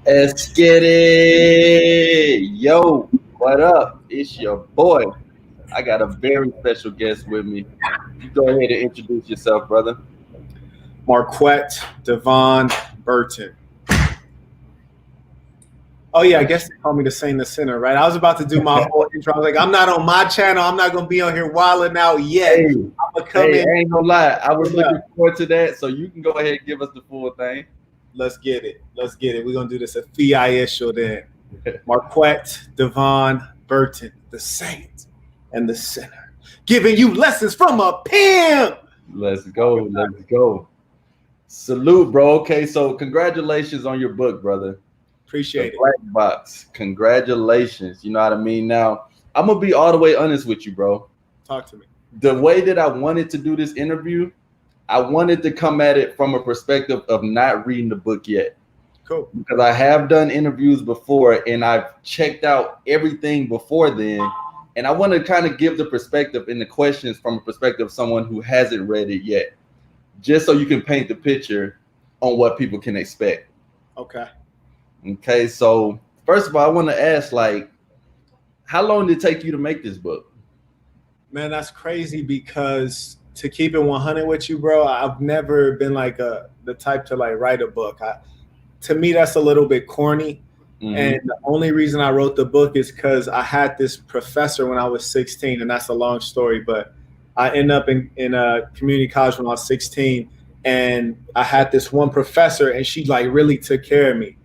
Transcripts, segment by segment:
Let's get it. Yo, what up? It's your boy. I got a very special guest with me. You go ahead and introduce yourself, brother. Marquette Devon Burton. Oh yeah, I guess they call me the Saint the Sinner, right? I was about to do my whole intro. I was like, I'm not on my channel. I'm not gonna be on here wilding out yet. Hey, I'm gonna come hey, in. I ain't gonna lie. I was looking forward to that, so you can go ahead and give us the full thing. Let's get it. Let's get it. We're gonna do this a official then. Marquette Devon Burton, the Saint and the Sinner, giving you lessons from a pimp. Let's go. Let's go. Salute, bro. Okay, so congratulations on your book, brother. Appreciate it. Black Box. Congratulations. You know what I mean? Now, I'm gonna be all the way honest with you, bro. Talk to me. The way that I wanted to do this interview, I wanted to come at it from a perspective of not reading the book yet. Cool. Because I have done interviews before and I've checked out everything before then. And I want to kind of give the perspective and the questions from a perspective of someone who hasn't read it yet, just so you can paint the picture on what people can expect. Okay. Okay, so first of all, I want to ask, like, how long did it take you to make this book? Man, that's crazy because to keep it 100 with you, bro, I've never been like the type to like write a book. To me, that's a little bit corny. Mm-hmm. And the only reason I wrote the book is because I had this professor when I was 16, and that's a long story, but I ended up in a community college when I was 16, and I had this one professor, and she like really took care of me.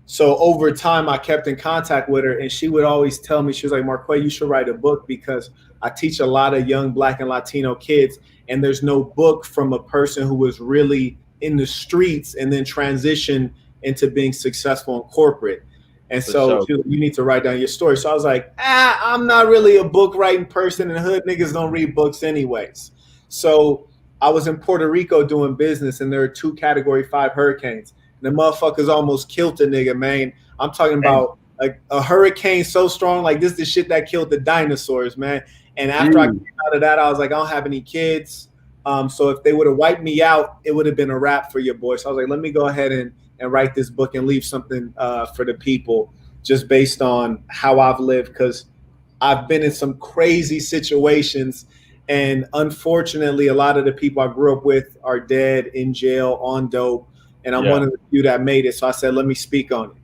So over time, I kept in contact with her, and she would always tell me, she was like, Marquette, you should write a book because I teach a lot of young Black and Latino kids, and there's no book from a person who was really in the streets and then transitioned into being successful in corporate. And so you need to write down your story. So I was like, I'm not really a book writing person, and hood niggas don't read books anyways. So I was in Puerto Rico doing business, and there are 2 Category 5 hurricanes. The motherfuckers almost killed the nigga, man. I'm talking about a hurricane so strong, like this is the shit that killed the dinosaurs, man. And after I came out of that, I was like, I don't have any kids. So if they would have wiped me out, it would have been a wrap for your boy. So I was like, let me go ahead and write this book and leave something for the people just based on how I've lived, because I've been in some crazy situations. And unfortunately, a lot of the people I grew up with are dead, in jail, on dope. And I'm one of the few that made it. So I said, let me speak on it.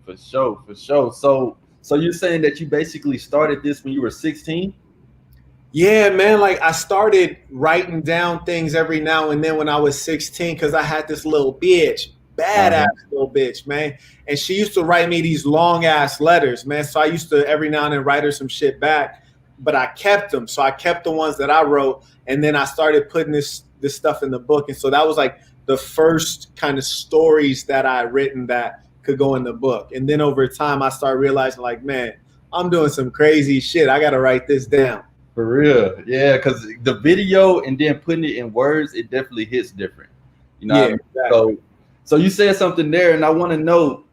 For sure, for sure. So you're saying that you basically started this when you were 16? Yeah, man. Like I started writing down things every now and then when I was 16, because I had this little bitch, badass little bitch, man. And she used to write me these long ass letters, man. So I used to every now and then write her some shit back, but I kept them. So I kept the ones that I wrote, and then I started putting this stuff in the book. And so that was like the first kind of stories that I written that could go in the book. And then over time, I started realizing, like, man, I'm doing some crazy shit. I got to write this down. For real. Yeah, because the video and then putting it in words, it definitely hits different. You know what I mean? Exactly. So you said something there, and I want to know,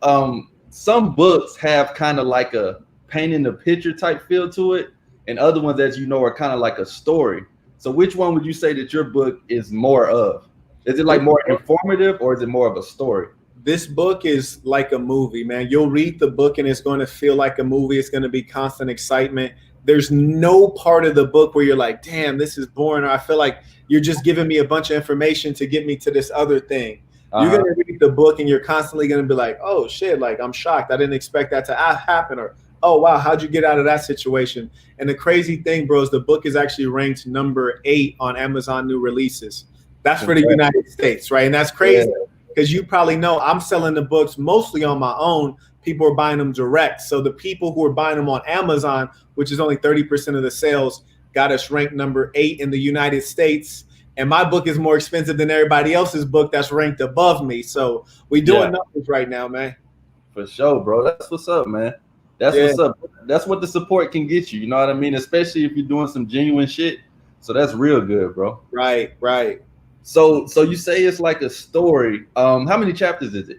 some books have kind of like a painting the picture type feel to it, and other ones, as you know, are kind of like a story. So which one would you say that your book is more of? Is it like more informative, or is it more of a story? This book is like a movie, man. You'll read the book and it's going to feel like a movie. It's going to be constant excitement. There's no part of the book where you're like, damn, this is boring, or I feel like you're just giving me a bunch of information to get me to this other thing. You're going to read the book and you're constantly going to be like, oh shit, like I'm shocked. I didn't expect that to happen. Or, oh wow, how'd you get out of that situation? And the crazy thing, bro, is the book is actually ranked number 8 on Amazon new releases. That's for the United States, right? And that's crazy because you probably know I'm selling the books mostly on my own. People are buying them direct. So the people who are buying them on Amazon, which is only 30% of the sales, got us ranked number 8 in the United States. And my book is more expensive than everybody else's book that's ranked above me. So we doing numbers right now, man. For sure, bro. That's what's up, man. That's what's up. That's what the support can get you. You know what I mean? Especially if you're doing some genuine shit. So that's real good, bro. Right, right. So you say it's like a story. How many chapters is it?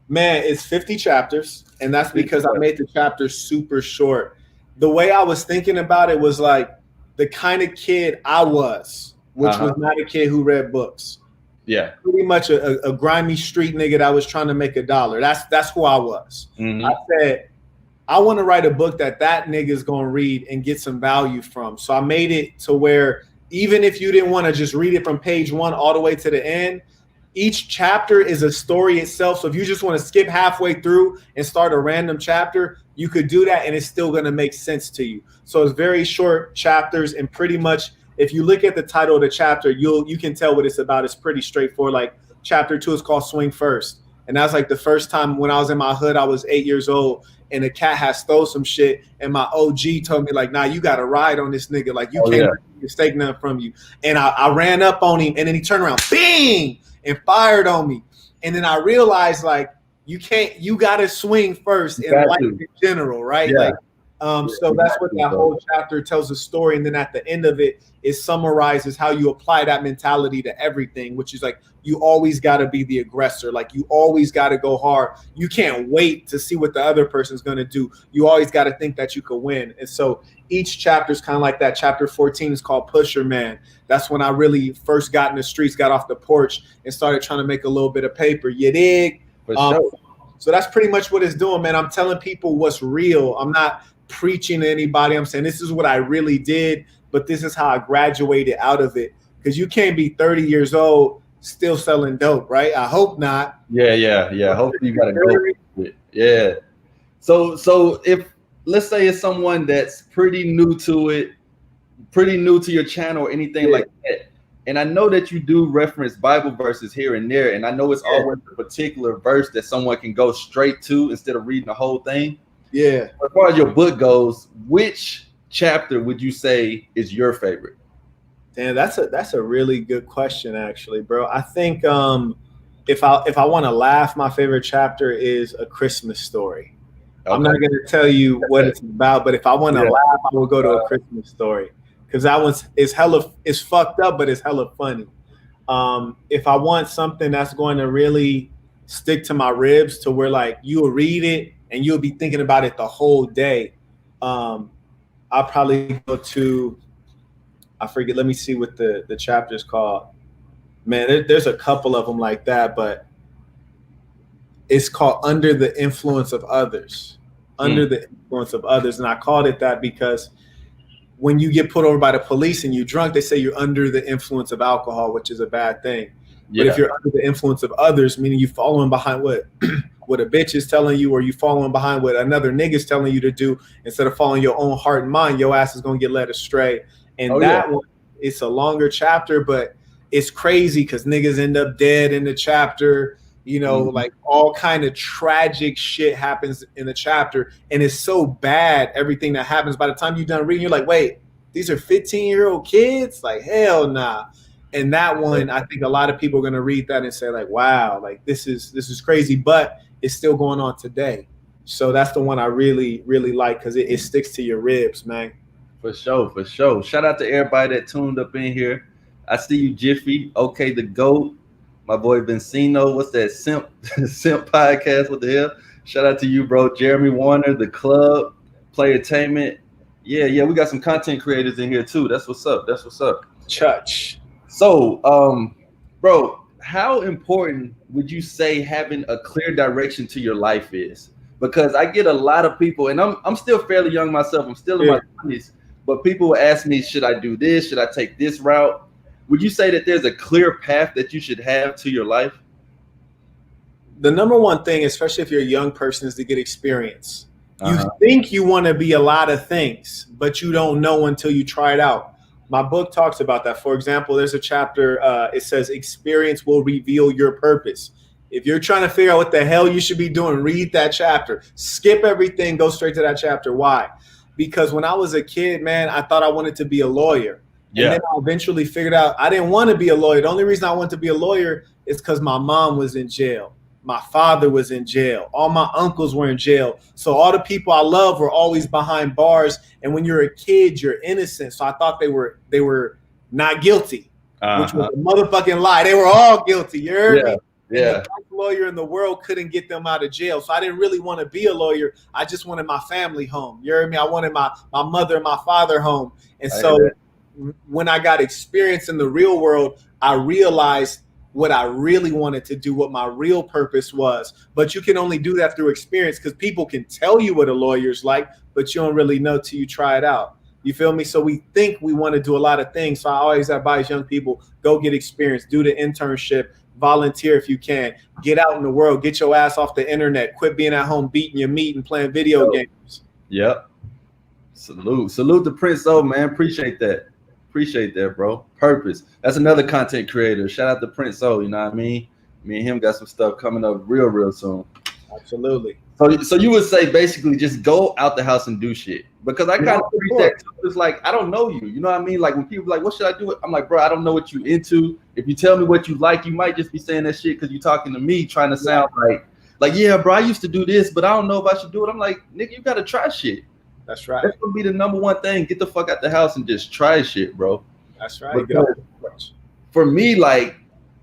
Man, it's 50 chapters, and that's because I made the chapters super short. The way I was thinking about it was like the kind of kid I was, which was not a kid who read books. Yeah. Pretty much a grimy street nigga that was trying to make $1. That's who I was. Mm-hmm. I said, I want to write a book that nigga's going to read and get some value from. So I made it to where even if you didn't want to just read it from page 1 all the way to the end, each chapter is a story itself. So if you just want to skip halfway through and start a random chapter, you could do that and it's still going to make sense to you. So it's very short chapters, and pretty much if you look at the title of the chapter, you can tell what it's about. It's pretty straightforward. Like chapter 2 is called Swing First. And that's like the first time when I was in my hood, I was 8 years old, and a cat had stole some shit, and my OG told me like, nah, you got to ride on this nigga. Like you can't mistake nothing from you. And I ran up on him, and then he turned around, bing, and fired on me. And then I realized like, you got to swing first in life in general, right? Yeah. Like, so that's what that whole chapter tells a story. And then at the end of it, it summarizes how you apply that mentality to everything, which is like, you always got to be the aggressor. Like you always got to go hard. You can't wait to see what the other person's going to do. You always got to think that you could win. And so each chapter is kind of like that. Chapter 14 is called Pusher Man. That's when I really first got in the streets, got off the porch and started trying to make a little bit of paper. You dig? For sure. So that's pretty much what it's doing, man. I'm telling people what's real. I'm not preaching to anybody. I'm saying this is what I really did, but this is how I graduated out of it. Because you can't be 30 years old still selling dope, right? I hope not. Yeah. Hopefully you got to go with it. Yeah. So if let's say it's someone that's pretty new to it, pretty new to your channel or anything like that, and I know that you do reference Bible verses here and there, and I know it's always a particular verse that someone can go straight to instead of reading the whole thing. Yeah. As far as your book goes, which chapter would you say is your favorite? Damn, that's a really good question, actually, bro. I think if I want to laugh, my favorite chapter is A Christmas Story. Okay. I'm not going to tell you what it's about, but if I want to laugh, I will go to A Christmas Story, because that one's it's fucked up, but it's hella funny. If I want something that's going to really stick to my ribs, to where like you'll read it and you'll be thinking about it the whole day, I'll probably go to, I forget, let me see what the chapter's called. Man, there's a couple of them like that, but it's called Under the Influence of Others. Under the Influence of Others. And I called it that because when you get put over by the police and you're drunk, they say you're under the influence of alcohol, which is a bad thing. Yeah. But if you're under the influence of others, meaning you following behind what a bitch is telling you, or you following behind what another nigga's telling you to do, instead of following your own heart and mind, your ass is going to get led astray. And one, it's a longer chapter, but it's crazy because niggas end up dead in the chapter. You know, like all kind of tragic shit happens in the chapter, and it's so bad, everything that happens. By the time you're done reading, you're like, wait, these are 15-year-old kids? Like, hell nah. And that one, I think a lot of people are going to read that and say like, wow, like this is crazy, but it's still going on today. So that's the one I really, really like, because it sticks to your ribs, man. For sure. Shout out to everybody that tuned up in here. I see you, Jiffy. Okay, the GOAT. My boy Vincino. What's that? Simp podcast. What the hell? Shout out to you, bro. Jeremy Warner, The Club, Playertainment. Yeah. We got some content creators in here too. That's what's up. Church. So, bro, how important would you say having a clear direction to your life is? Because I get a lot of people, and I'm still fairly young myself. I'm still in my 20s, but people will ask me, should I do this? Should I take this route? Would you say that there's a clear path that you should have to your life? The number one thing, especially if you're a young person, is to get experience. You think you want to be a lot of things, but you don't know until you try it out. My book talks about that. For example, there's a chapter, it says experience will reveal your purpose. If you're trying to figure out what the hell you should be doing, read that chapter. Skip everything, go straight to that chapter. Why? Because when I was a kid, man, I thought I wanted to be a lawyer. And then I eventually figured out I didn't want to be a lawyer. The only reason I wanted to be a lawyer is because my mom was in jail. My father was in jail. All my uncles were in jail. So all the people I love were always behind bars. And when you're a kid, you're innocent. So I thought they were not guilty, which was a motherfucking lie. They were all guilty. You heard me? Yeah. And the best lawyer in the world couldn't get them out of jail. So I didn't really want to be a lawyer. I just wanted my family home. You heard me? I wanted my mother and my father home. And so when I got experience in the real world, I realized what I really wanted to do, what my real purpose was. But you can only do that through experience, because people can tell you what a lawyer's like, but you don't really know till you try it out. You feel me? So we think we want to do a lot of things. So I always advise young people, go get experience, do the internship, volunteer if you can, get out in the world, get your ass off the internet, quit being at home beating your meat and playing video games. Yep. Salute to Prince O, man. Appreciate that, bro. Purpose. That's another content creator. Shout out to Prince O, you know what I mean? Me and him got some stuff coming up real soon. Absolutely. So you would say basically just go out the house and do shit. Because I kind of treat that too. It's like, I don't know you. You know what I mean? Like when people are like, what should I do? I'm like, bro, I don't know what you into. If you tell me what you like, you might just be saying that shit because you're talking to me, trying to sound like, yeah, bro, I used to do this, but I don't know if I should do it. I'm like, nigga, you gotta try shit. That's right. That's gonna be the number one thing. Get the fuck out the house and just try shit, bro. That's right. For me, like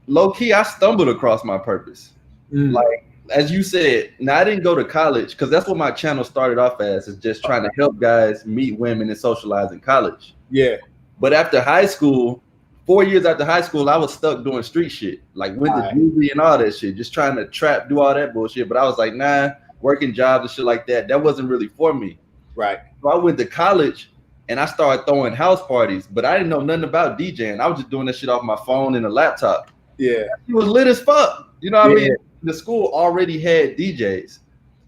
low key, I stumbled across my purpose. Like as you said, now I didn't go to college because that's what my channel started off as, is just trying to help guys meet women and socialize in college. Yeah. But after high school, 4 years after high school, I was stuck doing street shit, like went to juvie and all that shit, just trying to trap, do all that bullshit. But I was like, nah, working jobs and shit like that, that wasn't really for me. Right. So I went to college and I started throwing house parties, but I didn't know nothing about DJing. I was just doing that shit off my phone and a laptop. Yeah. It was lit as fuck. You know what I mean? The school already had DJs.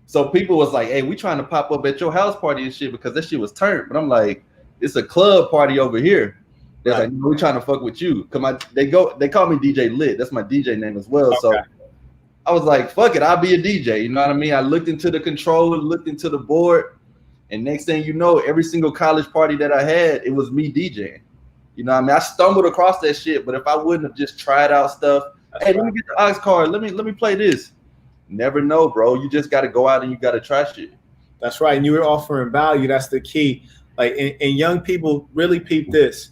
So people was like, hey, we trying to pop up at your house party and shit because that shit was turned. But I'm like, it's a club party over here. They're like, no, we're trying to fuck with you. They call me DJ Lit. That's my DJ name as well. Okay. So I was like, fuck it, I'll be a DJ. You know what I mean? I looked into the controller, looked into the board, and next thing you know, every single college party that I had, it was me DJing. You know what I mean? I stumbled across that shit, but if I wouldn't have just tried out stuff, let me get the aux card, let me play this. Never know, bro. You just got to go out and you got to try shit. That's right. And you were offering value. That's the key. Like, and young people really peep this.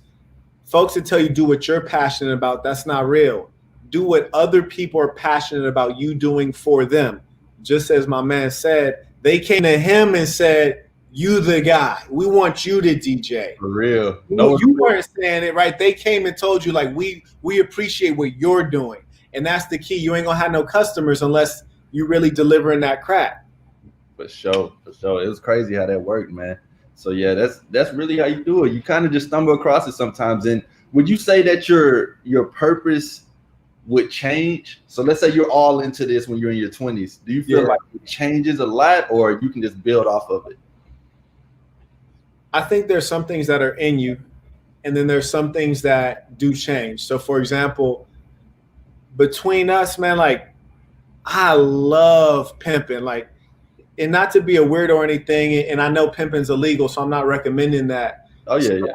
Folks that tell you do what you're passionate about, that's not real. Do what other people are passionate about you doing for them. Just as my man said, they came to him and said, you the guy. We want you to DJ. For real. No, you weren't saying it, right? They came and told you, like, we appreciate what you're doing. And that's the key. You ain't gonna have no customers unless you really delivering that crack. For sure. It was crazy how that worked, man. So yeah, that's really how you do it. You kind of just stumble across it sometimes. And would you say that your purpose would change? So let's say you're all into this when you're in your 20s. Do you feel like it changes a lot, or you can just build off of it? I think there's some things that are in you, and then there's some things that do change. So for example, between us, man, like I love pimping, like, and not to be a weirdo or anything. And I know pimping's illegal, so I'm not recommending that. Oh yeah, yeah.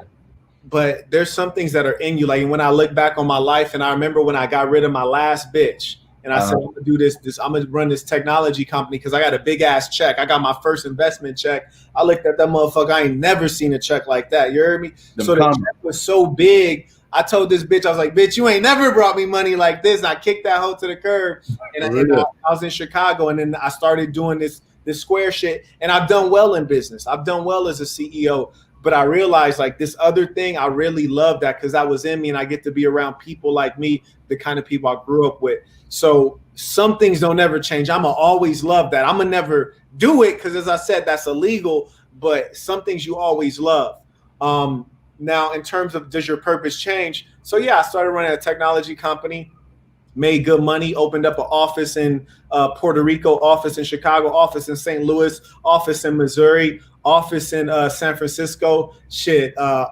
But there's some things that are in you. Like when I look back on my life, and I remember when I got rid of my last bitch, and I said, I'm gonna do this. I'm gonna run this technology company because I got a big ass check. I got my first investment check. I looked at that motherfucker. I ain't never seen a check like that. You heard me? So the check was so big. I told this bitch, I was like, bitch, you ain't never brought me money like this. And I kicked that hoe to the curb. And I was in Chicago, and then I started doing this square shit. And I've done well in business. I've done well as a CEO. But I realized, like, this other thing, I really love that because that was in me, and I get to be around people like me, the kind of people I grew up with. So some things don't ever change. I'm going to always love that. I'm going to never do it because, as I said, that's illegal. But some things you always love. Now, in terms of does your purpose change? So, yeah, I started running a technology company, made good money, opened up an office in Puerto Rico, office in Chicago, office in St. Louis, office in Missouri, office in San Francisco,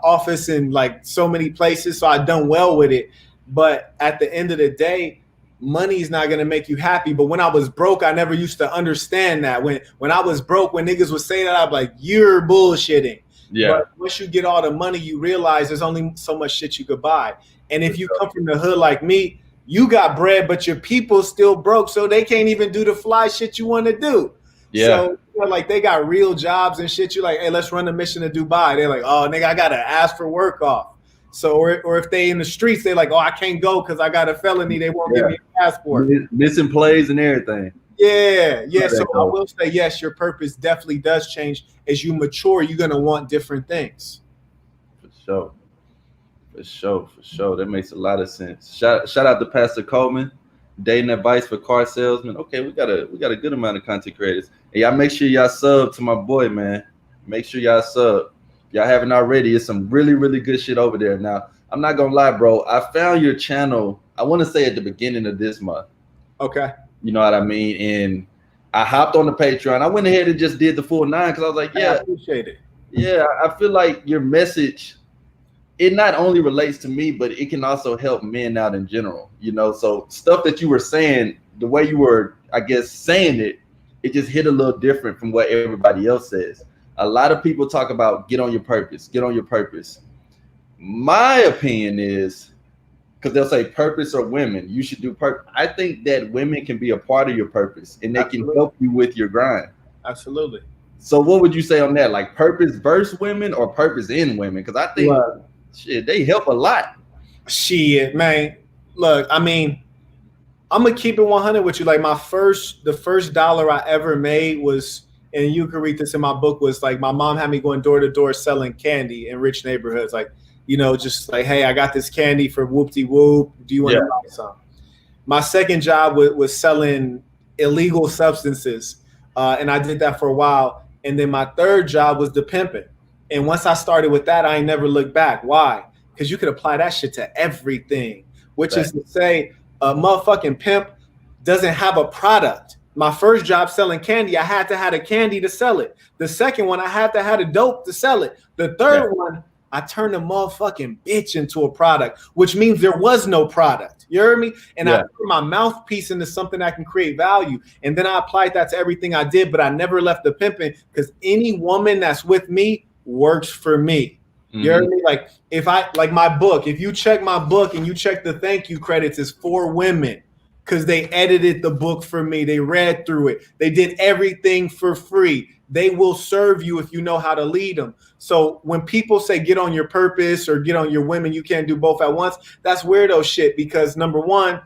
office in like so many places. So I've done well with it. But at the end of the day, money is not going to make you happy. But when I was broke, I never used to understand that. When I was broke, when niggas would say that, I'd be like, you're bullshitting. Yeah. But once you get all the money, you realize there's only so much shit you could buy. And if you come from the hood like me, you got bread, but your people still broke, so they can't even do the fly shit you want to do. Yeah. So, you know, like, they got real jobs and shit. You like, hey, let's run a mission to Dubai. They're like, oh, nigga, I got to ask for work off. So, or if they in the streets, they're like, oh, I can't go because I got a felony. They won't give me a passport. Missing plays and everything. Yeah. So I will say, yes, your purpose definitely does change. As you mature, you're going to want different things. For For sure. That makes a lot of sense. Shout out to Pastor Coleman, dating advice for car salesmen. Okay, we got a good amount of content creators. And y'all make sure y'all sub to my boy, man. Make sure y'all sub. Y'all haven't already. It's some really, really good shit over there. Now, I'm not gonna lie, bro. I found your channel, I want to say at the beginning of this month. Okay. You know what I mean? And I hopped on the Patreon. I went ahead and just did the full 9 because I was like, yeah, I appreciate it. Yeah, I feel like your message, it not only relates to me, but it can also help men out in general, you know? So stuff that you were saying, the way you were, I guess, saying it, it just hit a little different from what everybody else says. A lot of people talk about get on your purpose, get on your purpose. My opinion is, because they'll say purpose or women, you should do purpose. I think that women can be a part of your purpose and they can help you with your grind. Absolutely. So what would you say on that? Like purpose versus women or purpose in women? Because I think shit, they help a lot. Shit, man. Look, I mean, I'm gonna keep it 100 with you. Like the first dollar I ever made was, and you can read this in my book, was like my mom had me going door to door selling candy in rich neighborhoods. Like, you know, just like, hey, I got this candy for whoop-de-whoop. Do you want to buy some? My second job was selling illegal substances, and I did that for a while. And then my third job was the pimping. And once I started with that, I ain't never looked back. Why? Because you could apply that shit to everything, which is to say a motherfucking pimp doesn't have a product. My first job selling candy, I had to have a candy to sell it. The second one, I had to have a dope to sell it. The third one, I turned a motherfucking bitch into a product, which means there was no product. You heard me? And I put my mouthpiece into something that can create value. And then I applied that to everything I did, but I never left the pimping because any woman that's with me works for me. You heard me? Like like my book, if you check my book and you check the thank you credits, it's for women because they edited the book for me. They read through it. They did everything for free. They will serve you if you know how to lead them. So when people say get on your purpose or get on your women, you can't do both at once. That's weirdo shit because number one,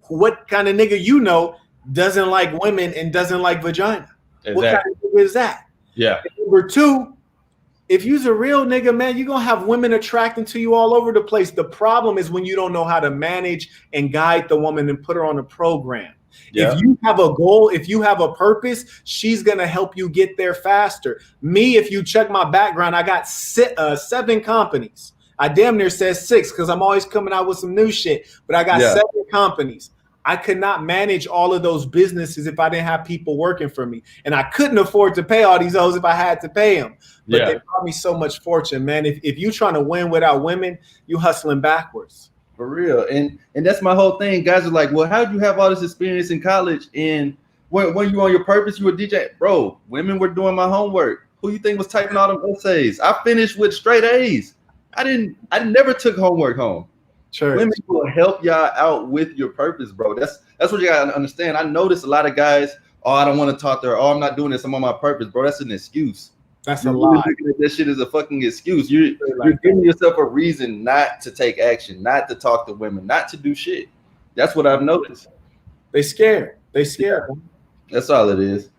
what kind of nigga you know doesn't like women and doesn't like vagina? Exactly. What kind of nigga is that? Yeah. And number two, if you's a real nigga, man, you're going to have women attracting to you all over the place. The problem is when you don't know how to manage and guide the woman and put her on a program. Yeah. If you have a goal, if you have a purpose, she's going to help you get there faster. Me, if you check my background, I got 7 companies. I damn near said 6 because I'm always coming out with some new shit. But I got 7 companies. I could not manage all of those businesses if I didn't have people working for me. And I couldn't afford to pay all these hoes if I had to pay them. But they brought me so much fortune, man. If you're trying to win without women, you hustling backwards. For real. And that's my whole thing. Guys are like, well, how did you have all this experience in college? And when you on your purpose, you were DJ. Bro, women were doing my homework. Who you think was typing all them essays? I finished with straight A's. I never took homework home. Sure. Women will help y'all out with your purpose, bro. That's what you gotta understand. I notice a lot of guys, oh, I don't want to talk to her. Oh, I'm not doing this. I'm on my purpose, bro. That's an excuse. That's a lie. That shit is a fucking excuse. You're giving yourself a reason not to take action, not to talk to women, not to do shit. That's what I've noticed. They scared. They scared. Yeah. That's all it is.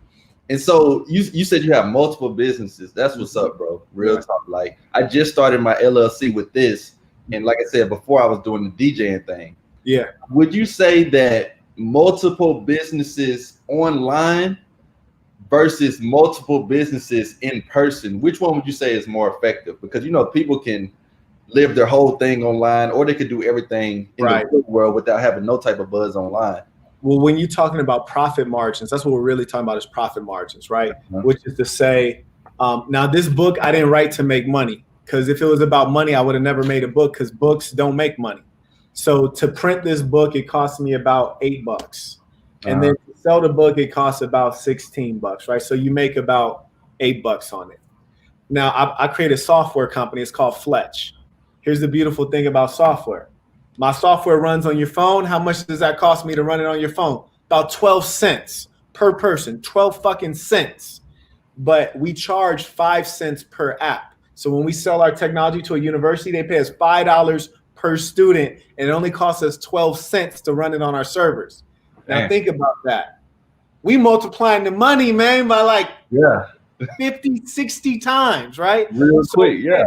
And so you said you have multiple businesses. That's what's up, bro. Real talk. Like I just started my LLC with this. And like I said before, I was doing the DJing thing. Yeah. Would you say that multiple businesses online versus multiple businesses in person, which one would you say is more effective? Because, you know, people can live their whole thing online or they could do everything in the real world without having no type of buzz online. Well, when you're talking about profit margins, that's what we're really talking about is profit margins, right? Which is to say, now this book, I didn't write to make money. Because if it was about money, I would have never made a book because books don't make money. So to print this book, it cost me about $8. And then to sell the book, it costs about $16, right? So you make about $8 on it. Now, I created a software company. It's called Fletch. Here's the beautiful thing about software. My software runs on your phone. How much does that cost me to run it on your phone? About 12 cents per person, 12 fucking cents. But we charge 5 cents per app. So when we sell our technology to a university, they pay us $5 per student, and it only costs us 12 cents to run it on our servers. Now think about that. We multiplying the money, man, by like 50, 60 times, right? Real quick, yeah.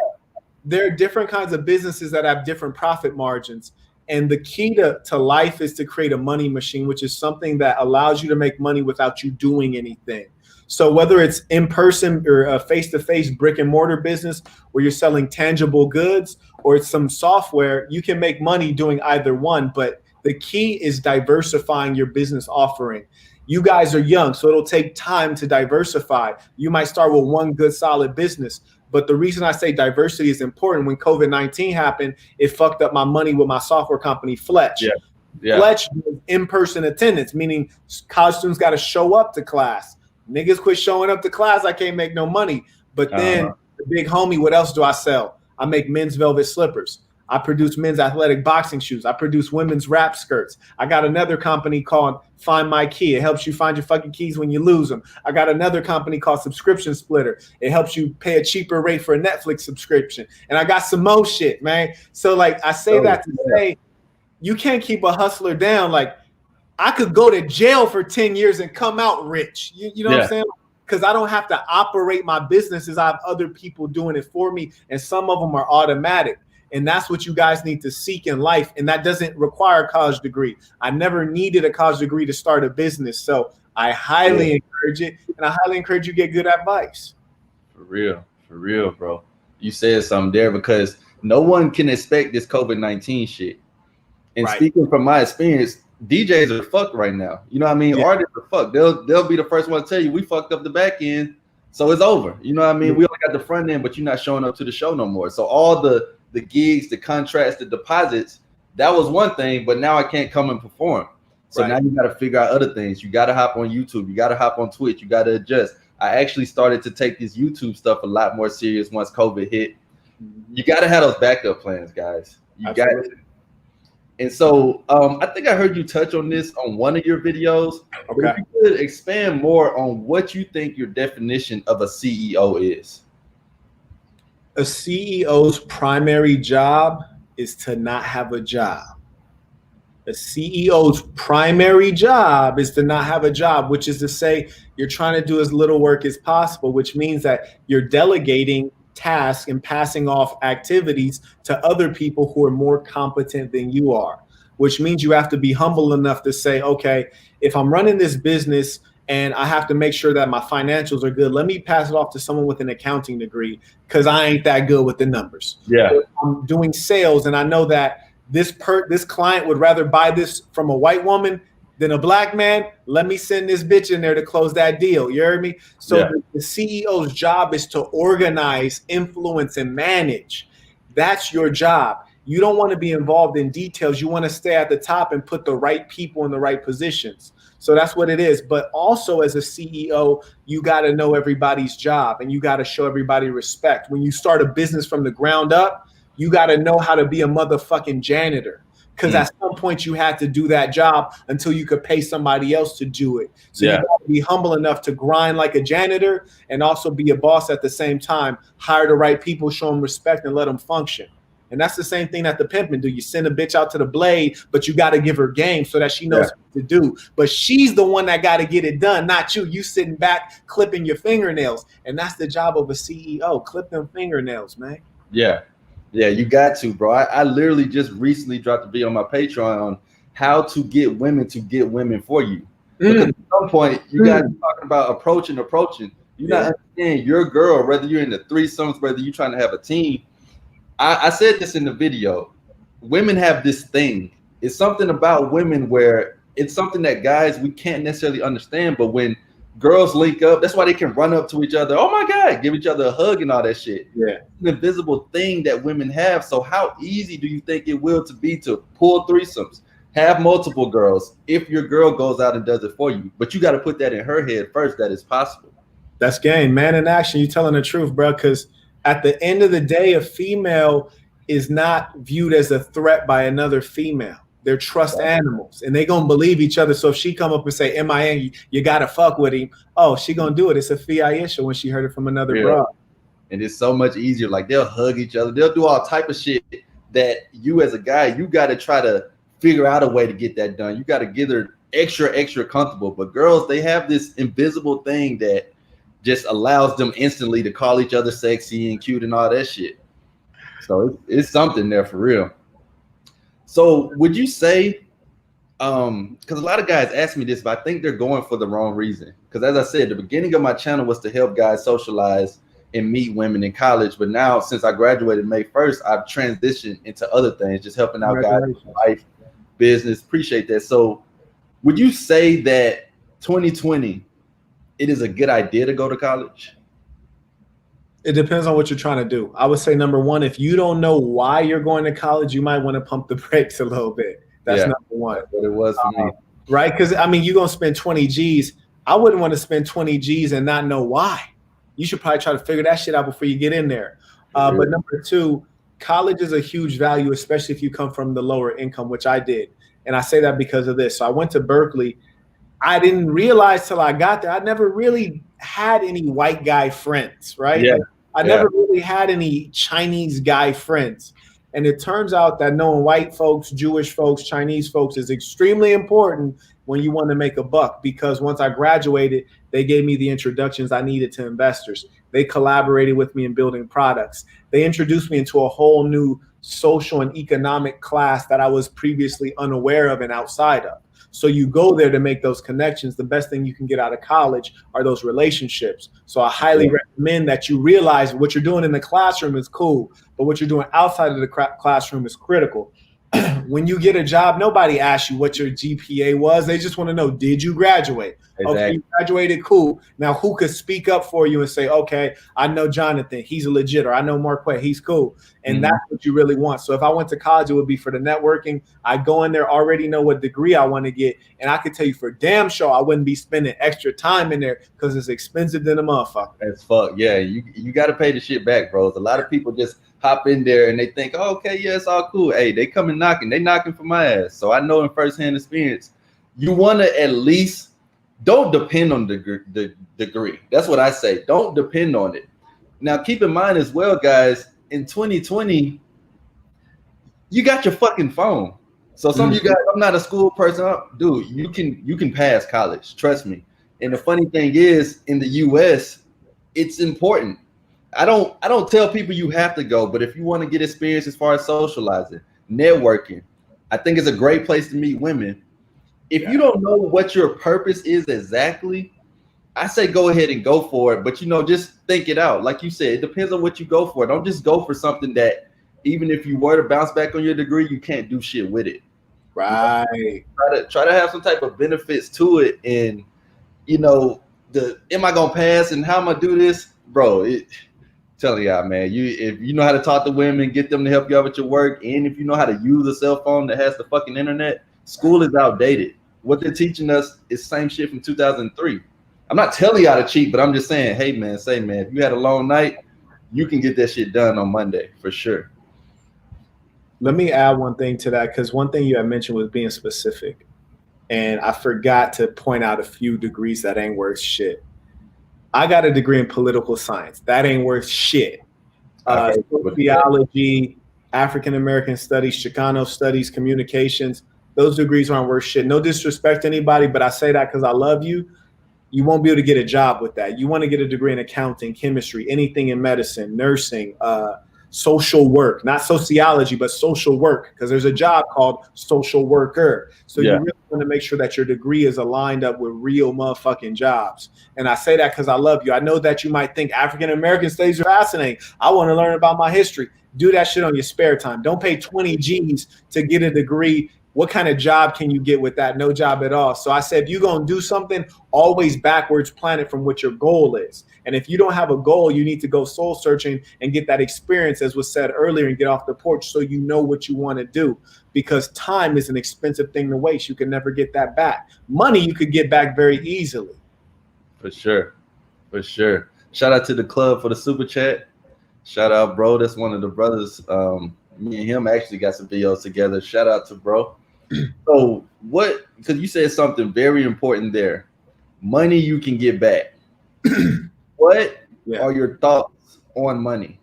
there are different kinds of businesses that have different profit margins. And the key to life is to create a money machine, which is something that allows you to make money without you doing anything. So whether it's in person or a face-to-face brick and mortar business where you're selling tangible goods, or it's some software, you can make money doing either one. But the key is diversifying your business offering. You guys are young, so it'll take time to diversify. You might start with one good solid business. But the reason I say diversity is important, when COVID-19 happened, it fucked up my money with my software company, Fletch. Yeah. Yeah. Fletch does in-person attendance, meaning college students got to show up to class. Niggas quit showing up to class, I can't make no money. But then the big homie, what else do I sell? I make men's velvet slippers. I produce men's athletic boxing shoes. I produce women's wrap skirts. I got another company called Find My Key. It helps you find your fucking keys when you lose them. I got another company called Subscription Splitter. It helps you pay a cheaper rate for a Netflix subscription. And I got some more shit, man. So like I say that to say, you can't keep a hustler down. Like, I could go to jail for 10 years and come out rich. You know what I'm saying? Because I don't have to operate my businesses. I have other people doing it for me. And some of them are automatic. And that's what you guys need to seek in life. And that doesn't require a college degree. I never needed a college degree to start a business. So I highly encourage it. And I highly encourage you to get good advice. For real, bro. You said something there, because no one can expect this COVID-19 shit. And speaking from my experience, DJs are fucked right now. You know what I mean? Yeah. Artists are fucked. They'll be the first one to tell you, we fucked up the back end, so it's over. You know what I mean? We only got the front end, but you're not showing up to the show no more. So all the gigs, the contracts, the deposits, that was one thing, but now I can't come and perform. So now you got to figure out other things. You got to hop on YouTube. You got to hop on Twitch. You got to adjust. I actually started to take this YouTube stuff a lot more serious once COVID hit. You got to have those backup plans, guys. You got to. And so I think I heard you touch on this on one of your videos. Okay. If you could expand more on what you think your definition of a CEO is. A CEO's primary job is to not have a job. A CEO's primary job is to not have a job, which is to say you're trying to do as little work as possible, which means that you're delegating tasks and passing off activities to other people who are more competent than you are, which means you have to be humble enough to say, okay, if I'm running this business and I have to make sure that my financials are good, let me pass it off to someone with an accounting degree, because I ain't that good with the numbers. Yeah. If I'm doing sales and I know that this client would rather buy this from a white woman than a black man, let me send this bitch in there to close that deal. You heard me? So the CEO's job is to organize, influence, and manage. That's your job. You don't want to be involved in details. You want to stay at the top and put the right people in the right positions. So that's what it is. But also as a CEO, you got to know everybody's job and you got to show everybody respect. When you start a business from the ground up, you got to know how to be a motherfucking janitor. Because at some point you had to do that job until you could pay somebody else to do it. So you got to be humble enough to grind like a janitor and also be a boss at the same time. Hire the right people, show them respect, and let them function. And that's the same thing that the pimping do. You send a bitch out to the blade, but you got to give her game so that she knows what to do. But she's the one that got to get it done, not you. You sitting back clipping your fingernails. And that's the job of a CEO. Clip them fingernails, man. Yeah. Yeah, you got to, bro. I literally just recently dropped a video on my Patreon on how to get women for you. Because at some point, you guys are talking about approaching. You're not understanding your girl, whether you're in the threesomes, whether you're trying to have a team. I said this in the video. Women have this thing. It's something about women where it's something that guys, we can't necessarily understand. But when girls link up, that's why they can run up to each other. Oh my God, give each other a hug and all that shit. Yeah. It's an invisible thing that women have. So how easy do you think it will to be to pull threesomes, have multiple girls, if your girl goes out and does it for you? But you got to put that in her head first, that it's possible. That's game, man in action. You telling the truth, bro, because at the end of the day, a female is not viewed as a threat by another female. They're trust animals, and they gonna believe each other. So if she come up and say, "MIA, you gotta fuck with him," oh, she gonna do it. It's a Fiaisha when she heard it from another bro. And it's so much easier. Like they'll hug each other. They'll do all type of shit that you as a guy, you got to try to figure out a way to get that done. You got to get her extra comfortable. But girls, they have this invisible thing that just allows them instantly to call each other sexy and cute and all that shit. So it's something there for real. So would you say, because a lot of guys ask me this, but I think they're going for the wrong reason. Because as I said, the beginning of my channel was to help guys socialize and meet women in college. But now since I graduated May 1st, I've transitioned into other things, just helping out guys in life, business. Appreciate that. So would you say that 2020, it is a good idea to go to college? It depends on what you're trying to do. I would say number one, if you don't know why you're going to college, you might want to pump the brakes a little bit. That's number one. That's what it was for me. Right? Because I mean, you're gonna spend 20 G's. I wouldn't want to spend 20 G's and not know why. You should probably try to figure that shit out before you get in there. But number two, college is a huge value, especially if you come from the lower income, which I did. And I say that because of this. So I went to Berkeley. I didn't realize till I got there, I never really had any white guy friends, right? Yeah. Like, I never really had any Chinese guy friends. And it turns out that knowing white folks, Jewish folks, Chinese folks is extremely important when you want to make a buck, because once I graduated, they gave me the introductions I needed to investors. They collaborated with me in building products. They introduced me into a whole new social and economic class that I was previously unaware of and outside of. So you go there to make those connections. The best thing you can get out of college are those relationships. So I highly recommend that you realize what you're doing in the classroom is cool, but what you're doing outside of the classroom is critical. When you get a job, nobody asks you what your GPA was. They just want to know, did you graduate? Exactly. Okay, you graduated, cool. Now, who could speak up for you and say, okay, I know Jonathan, he's a legit, or I know Marquette, he's cool. And that's what you really want. So if I went to college, it would be for the networking. I go in there, already know what degree I want to get. And I could tell you for damn sure I wouldn't be spending extra time in there because it's expensive than a motherfucker. As fuck. Yeah, you got to pay the shit back, bro. A lot of people just hop in there and they think, oh, okay, yeah, it's all cool. Hey, they coming knocking. They knocking for my ass. So I know in firsthand experience, you want to at least don't depend on the degree. That's what I say. Don't depend on it. Now, keep in mind as well, guys, in 2020, you got your fucking phone. So some of you guys, I'm not a school person. Dude, you can pass college. Trust me. And the funny thing is, in the US, it's important. I don't tell people you have to go, but if you want to get experience as far as socializing, networking, I think it's a great place to meet women. If you don't know what your purpose is exactly, I say go ahead and go for it, but just think it out. Like you said, it depends on what you go for. Don't just go for something that even if you were to bounce back on your degree, you can't do shit with it. Right. Try to have some type of benefits to it, and am I gonna pass and how am I do this, bro? Telling y'all, man, if you know how to talk to women, get them to help you out with your work, and if you know how to use a cell phone that has the fucking internet, school is outdated. What they're teaching us is same shit from 2003. I'm not telling you how to cheat, but I'm just saying, hey man, if you had a long night, you can get that shit done on Monday for sure. Let me add one thing to that, because one thing you had mentioned was being specific, and I forgot to point out a few degrees that ain't worth shit. I got a degree in political science. That ain't worth shit. Sociology, African American studies, Chicano studies, communications. Those degrees aren't worth shit. No disrespect to anybody, but I say that because I love you. You won't be able to get a job with that. You want to get a degree in accounting, chemistry, anything in medicine, nursing, social work, not sociology, but social work, because there's a job called social worker. So you really want to make sure that your degree is aligned up with real motherfucking jobs. And I say that because I love you. I know that you might think African American studies are fascinating. I want to learn about my history. Do that shit on your spare time. Don't pay 20 G's to get a degree. What kind of job can you get with that? No job at all. So I said, if you're going to do something, always backwards plan it from what your goal is. And if you don't have a goal, you need to go soul searching and get that experience, as was said earlier, and get off the porch so you know what you want to do. Because time is an expensive thing to waste. You can never get that back. Money you could get back very easily. For sure. For sure. Shout out to the club for the super chat. Shout out, bro. That's one of the brothers. Me and him actually got some videos together. Shout out to bro. So because you said something very important there. Money you can get back. What are your thoughts on money?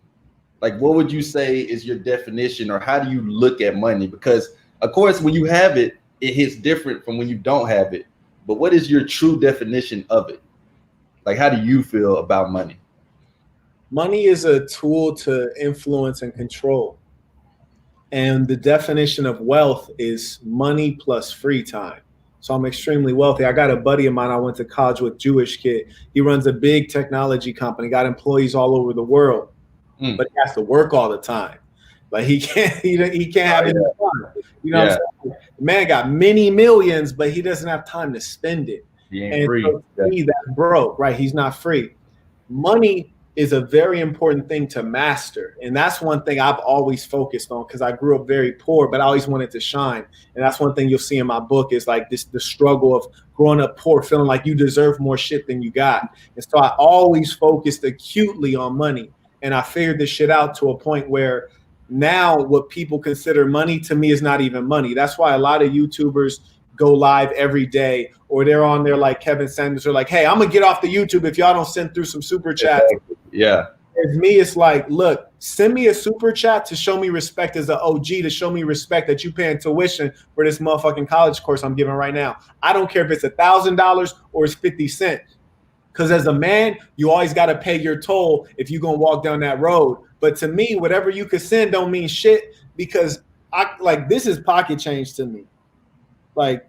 Like, what would you say is your definition, or how do you look at money? Because of course, when you have it, it hits different from when you don't have it. But what is your true definition of it? Like, how do you feel about money? Money is a tool to influence and control. And the definition of wealth is money plus free time. So I'm extremely wealthy. I got a buddy of mine I went to college with, Jewish kid. He runs a big technology company, got employees all over the world, but he has to work all the time. Like he can't have any fun. You know what I'm saying? The man got many millions, but he doesn't have time to spend it. He ain't free. So to me, that's broke, right? He's not free. Money is a very important thing to master. And that's one thing I've always focused on because I grew up very poor, but I always wanted to shine. And that's one thing you'll see in my book is like the struggle of growing up poor, feeling like you deserve more shit than you got. And so I always focused acutely on money. And I figured this shit out to a point where now what people consider money to me is not even money. That's why a lot of YouTubers go live every day, or they're on there like Kevin Sanders are like, hey, I'm gonna get off the YouTube if y'all don't send through some super chats. Yeah. As me, it's like, look, send me a super chat to show me respect as an OG, to show me respect that you paying tuition for this motherfucking college course I'm giving right now. I don't care if it's $1,000 or it's 50 cents. Because as a man, you always got to pay your toll if you're going to walk down that road. But to me, whatever you could send don't mean shit because this is pocket change to me. Like,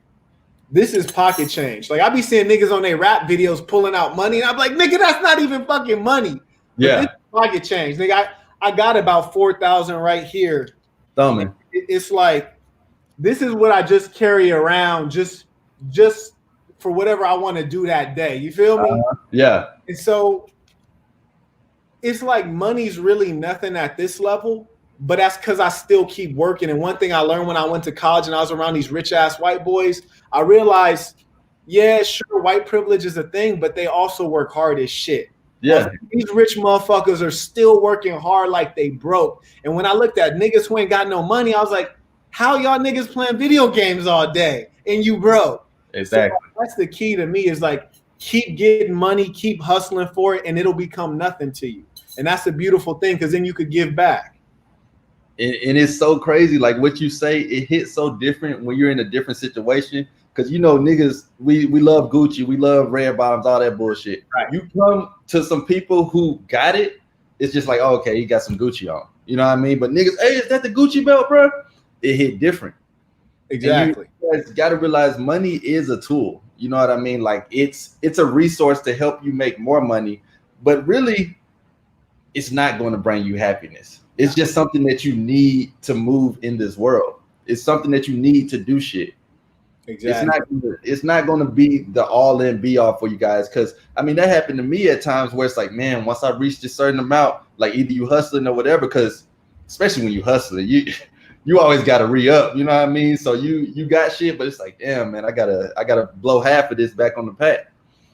this is pocket change. Like, I be seeing niggas on their rap videos pulling out money, and I'm like, nigga, that's not even fucking money. Yeah. This is pocket change. Nigga, I got about 4,000 right here. Thumbing. It's like, this is what I just carry around just for whatever I want to do that day. You feel me? Yeah. And so it's like money's really nothing at this level, but that's because I still keep working. And one thing I learned when I went to college and I was around these rich ass white boys, I realized, yeah, sure, white privilege is a thing, but they also work hard as shit. Yeah. These rich motherfuckers are still working hard like they broke. And when I looked at niggas who ain't got no money, I was like, how y'all niggas playing video games all day and you broke? Exactly. So that's the key to me is like, keep getting money, keep hustling for it, and it'll become nothing to you. And that's a beautiful thing because then you could give back. And it's so crazy. Like what you say, it hits so different when you're in a different situation. Because, you know, niggas, we love Gucci. We love red bottoms, all that bullshit. Right. You come to some people who got it, it's just like, oh, okay, he got some Gucci on. You know what I mean? But niggas, hey, is that the Gucci belt, bro? It hit different. Exactly. You guys got to realize money is a tool. You know what I mean? Like it's a resource to help you make more money. But really, it's not going to bring you happiness. It's just something that you need to move in this world. It's something that you need to do shit. Exactly. It's not going to be the all-in be-all for you guys. Because, I mean, that happened to me at times where it's like, man, once I reached a certain amount, like either you hustling or whatever, because especially when you hustling, you always got to re-up. You know what I mean? So you got shit, but it's like, damn, man, I gotta blow half of this back on the pack.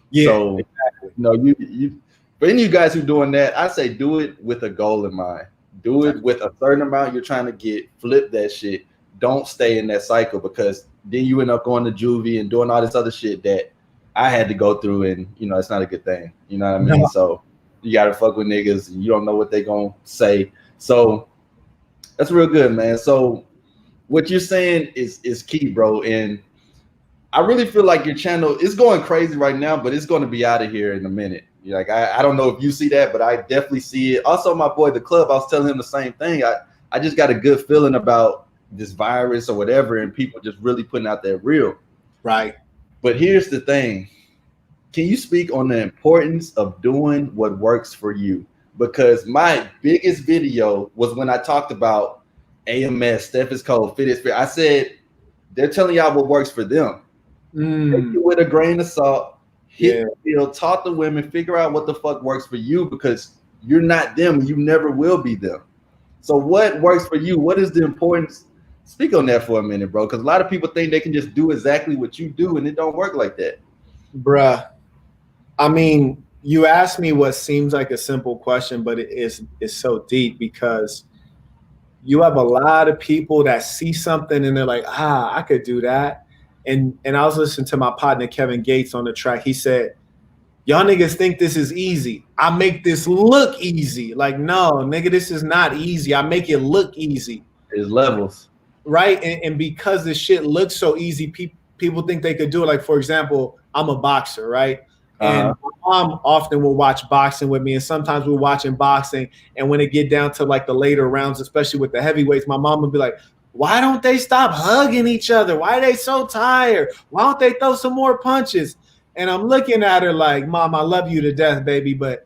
Yeah, so, exactly. You know, you for any of you guys who doing that, I say do it with a goal in mind. Do it with a certain amount you're trying to get. Flip that shit. Don't stay in that cycle because then you end up going to juvie and doing all this other shit that I had to go through, and you know it's not a good thing. You know what I mean? No. So you gotta fuck with niggas, and you don't know what they gonna say. So that's real good, man. So what you're saying is key, bro. And I really feel like your channel is going crazy right now, but it's going to be out of here in a minute. You're like, I don't know if you see that, but I definitely see it. Also, my boy, the club, I was telling him the same thing. I just got a good feeling about this virus or whatever, and people just really putting out that real. Right. But here's the thing. Can you speak on the importance of doing what works for you? Because my biggest video was when I talked about AMS, Steph is cold, fit is fit. I said, they're telling y'all what works for them. Take it with a grain of salt. Hit the field, talk to women, figure out what the fuck works for you because you're not them. You never will be them. So what works for you? What is the importance? Speak on that for a minute, bro, because a lot of people think they can just do exactly what you do, and it don't work like that. Bruh, I mean, you asked me what seems like a simple question, but it's so deep because you have a lot of people that see something and they're like, I could do that. And I was listening to my partner, Kevin Gates, on the track. He said, y'all niggas think this is easy. I make this look easy. Like, no, nigga, this is not easy. I make it look easy. There's levels. Right? And because this shit looks so easy, people think they could do it. Like, for example, I'm a boxer, right? And my mom often will watch boxing with me, and sometimes we're watching boxing. And when it get down to like the later rounds, especially with the heavyweights, my mom would be like, "Why don't they stop hugging each other? Why are they so tired? Why don't they throw some more punches?" And I'm looking at her like, "Mom, I love you to death, baby, but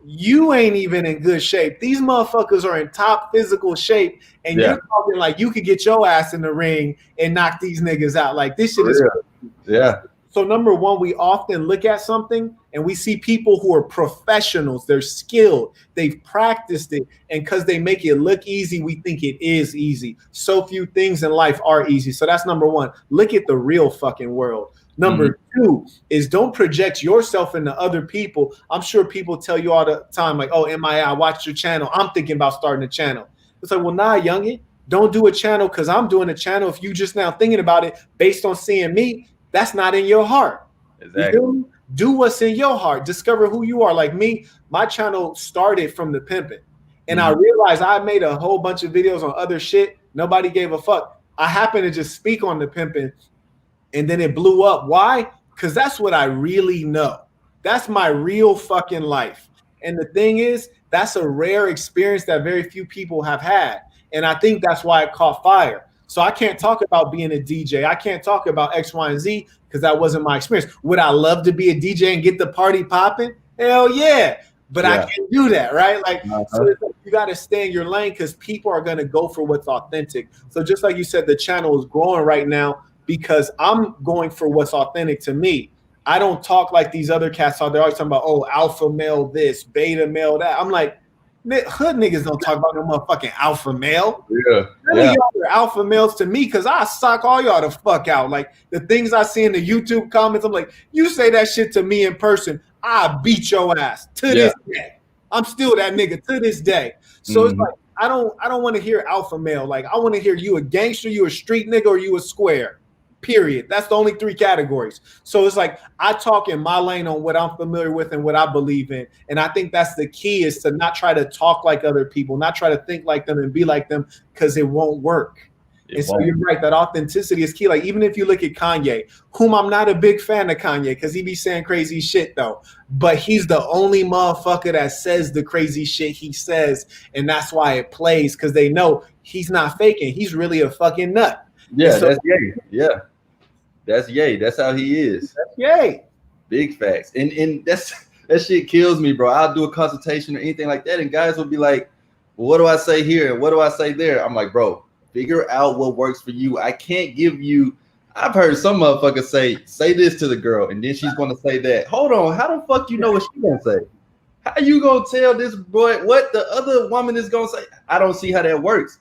you ain't even in good shape. These motherfuckers are in top physical shape, and you're talking like you could get your ass in the ring and knock these niggas out. Like this shit is crazy." Yeah. So number one, we often look at something and we see people who are professionals. They're skilled. They've practiced it. And because they make it look easy, we think it is easy. So few things in life are easy. So that's number one. Look at the real fucking world. Number two is don't project yourself into other people. I'm sure people tell you all the time, like, "Oh, MIA, I watched your channel. I'm thinking about starting a channel." It's like, well, nah, youngin, don't do a channel because I'm doing a channel. If you just now thinking about it based on seeing me, that's not in your heart. Exactly. Do what's in your heart. Discover who you are. Like me, my channel started from the pimping. And I realized I made a whole bunch of videos on other shit. Nobody gave a fuck. I happened to just speak on the pimping, and then it blew up. Why? Because that's what I really know. That's my real fucking life. And the thing is, that's a rare experience that very few people have had. And I think that's why it caught fire. So I can't talk about being a DJ. I can't talk about X, Y, and Z because that wasn't my experience. Would I love to be a DJ and get the party popping? Hell yeah. But I can't do that, right? Like, so it's like you got to stay in your lane because people are going to go for what's authentic. So just like you said, the channel is growing right now because I'm going for what's authentic to me. I don't talk like these other cats out there always talking about, oh, alpha male this, beta male that. I'm like, hood niggas don't talk about no motherfucking alpha male. Y'all are alpha males to me because I sock all y'all the fuck out. Like the things I see in the YouTube comments, I'm like, you say that shit to me in person, I beat your ass to this day. I'm still that nigga to this day. So it's like I don't want to hear alpha male. Like I want to hear you a gangster, you a street nigga, or you a square. Period. That's the only three categories. So it's like I talk in my lane on what I'm familiar with and what I believe in. And I think that's the key is to not try to talk like other people, not try to think like them and be like them because it won't work. So you're right, that authenticity is key. Like even if you look at Kanye, whom I'm not a big fan of Kanye because he be saying crazy shit though, but he's the only motherfucker that says the crazy shit he says. And that's why it plays because they know he's not faking. He's really a fucking nut. Yeah, so, that's Ye. Yeah, that's Ye. That's how he is. That's Ye. Big facts. And that shit kills me, bro. I'll do a consultation or anything like that, and guys will be like, well, "What do I say here? And what do I say there?" I'm like, bro, figure out what works for you. I can't give you. I've heard some motherfuckers say this to the girl, and then she's gonna say that. Hold on, how the fuck you know what she's gonna say? How you gonna tell this boy what the other woman is gonna say? I don't see how that works.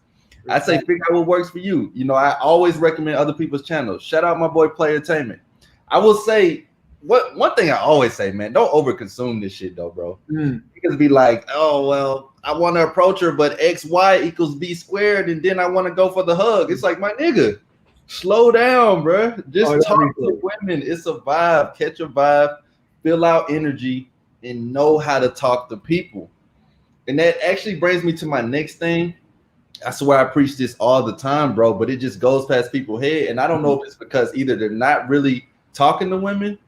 I say figure out what works for you. You know, I always recommend other people's channels. Shout out my boy Playertainment. I will say one thing I always say, man, don't overconsume this shit though, bro. Because be like, oh well, I want to approach her, but XY equals B squared, and then I want to go for the hug. It's like, my nigga, slow down, bro. Just talk to women. It's a vibe. Catch a vibe, fill out energy, and know how to talk to people. And that actually brings me to my next thing. I swear I preach this all the time, bro, but it just goes past people's head. And I don't know if it's because either they're not really talking to women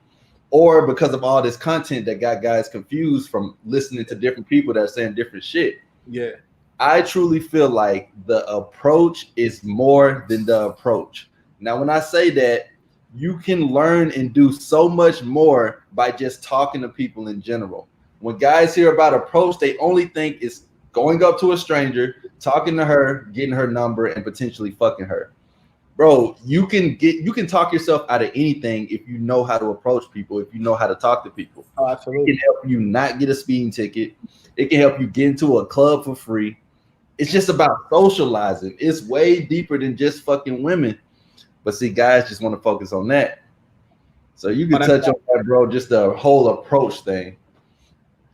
or because of all this content that got guys confused from listening to different people that are saying different shit. Yeah. I truly feel like the approach is more than the approach. Now, when I say that, you can learn and do so much more by just talking to people in general. When guys hear about approach, they only think it's going up to a stranger, talking to her, getting her number, and potentially fucking her. Bro, you can talk yourself out of anything if you know how to approach people, if you know how to talk to people. Oh, absolutely. It can help you not get a speeding ticket. It can help you get into a club for free. It's just about socializing. It's way deeper than just fucking women. But see, guys just want to focus on that. So you can touch on that, bro, just the whole approach thing.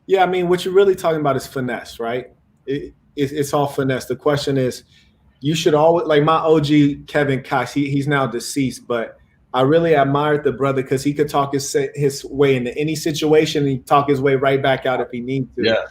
Yeah, I mean, what you're really talking about is finesse, right? It's all finesse. The question is, you should always, like my OG Kevin Cox, he's now deceased, but I really admired the brother because he could talk his way into any situation and he talk his way right back out if he needs to. Yeah.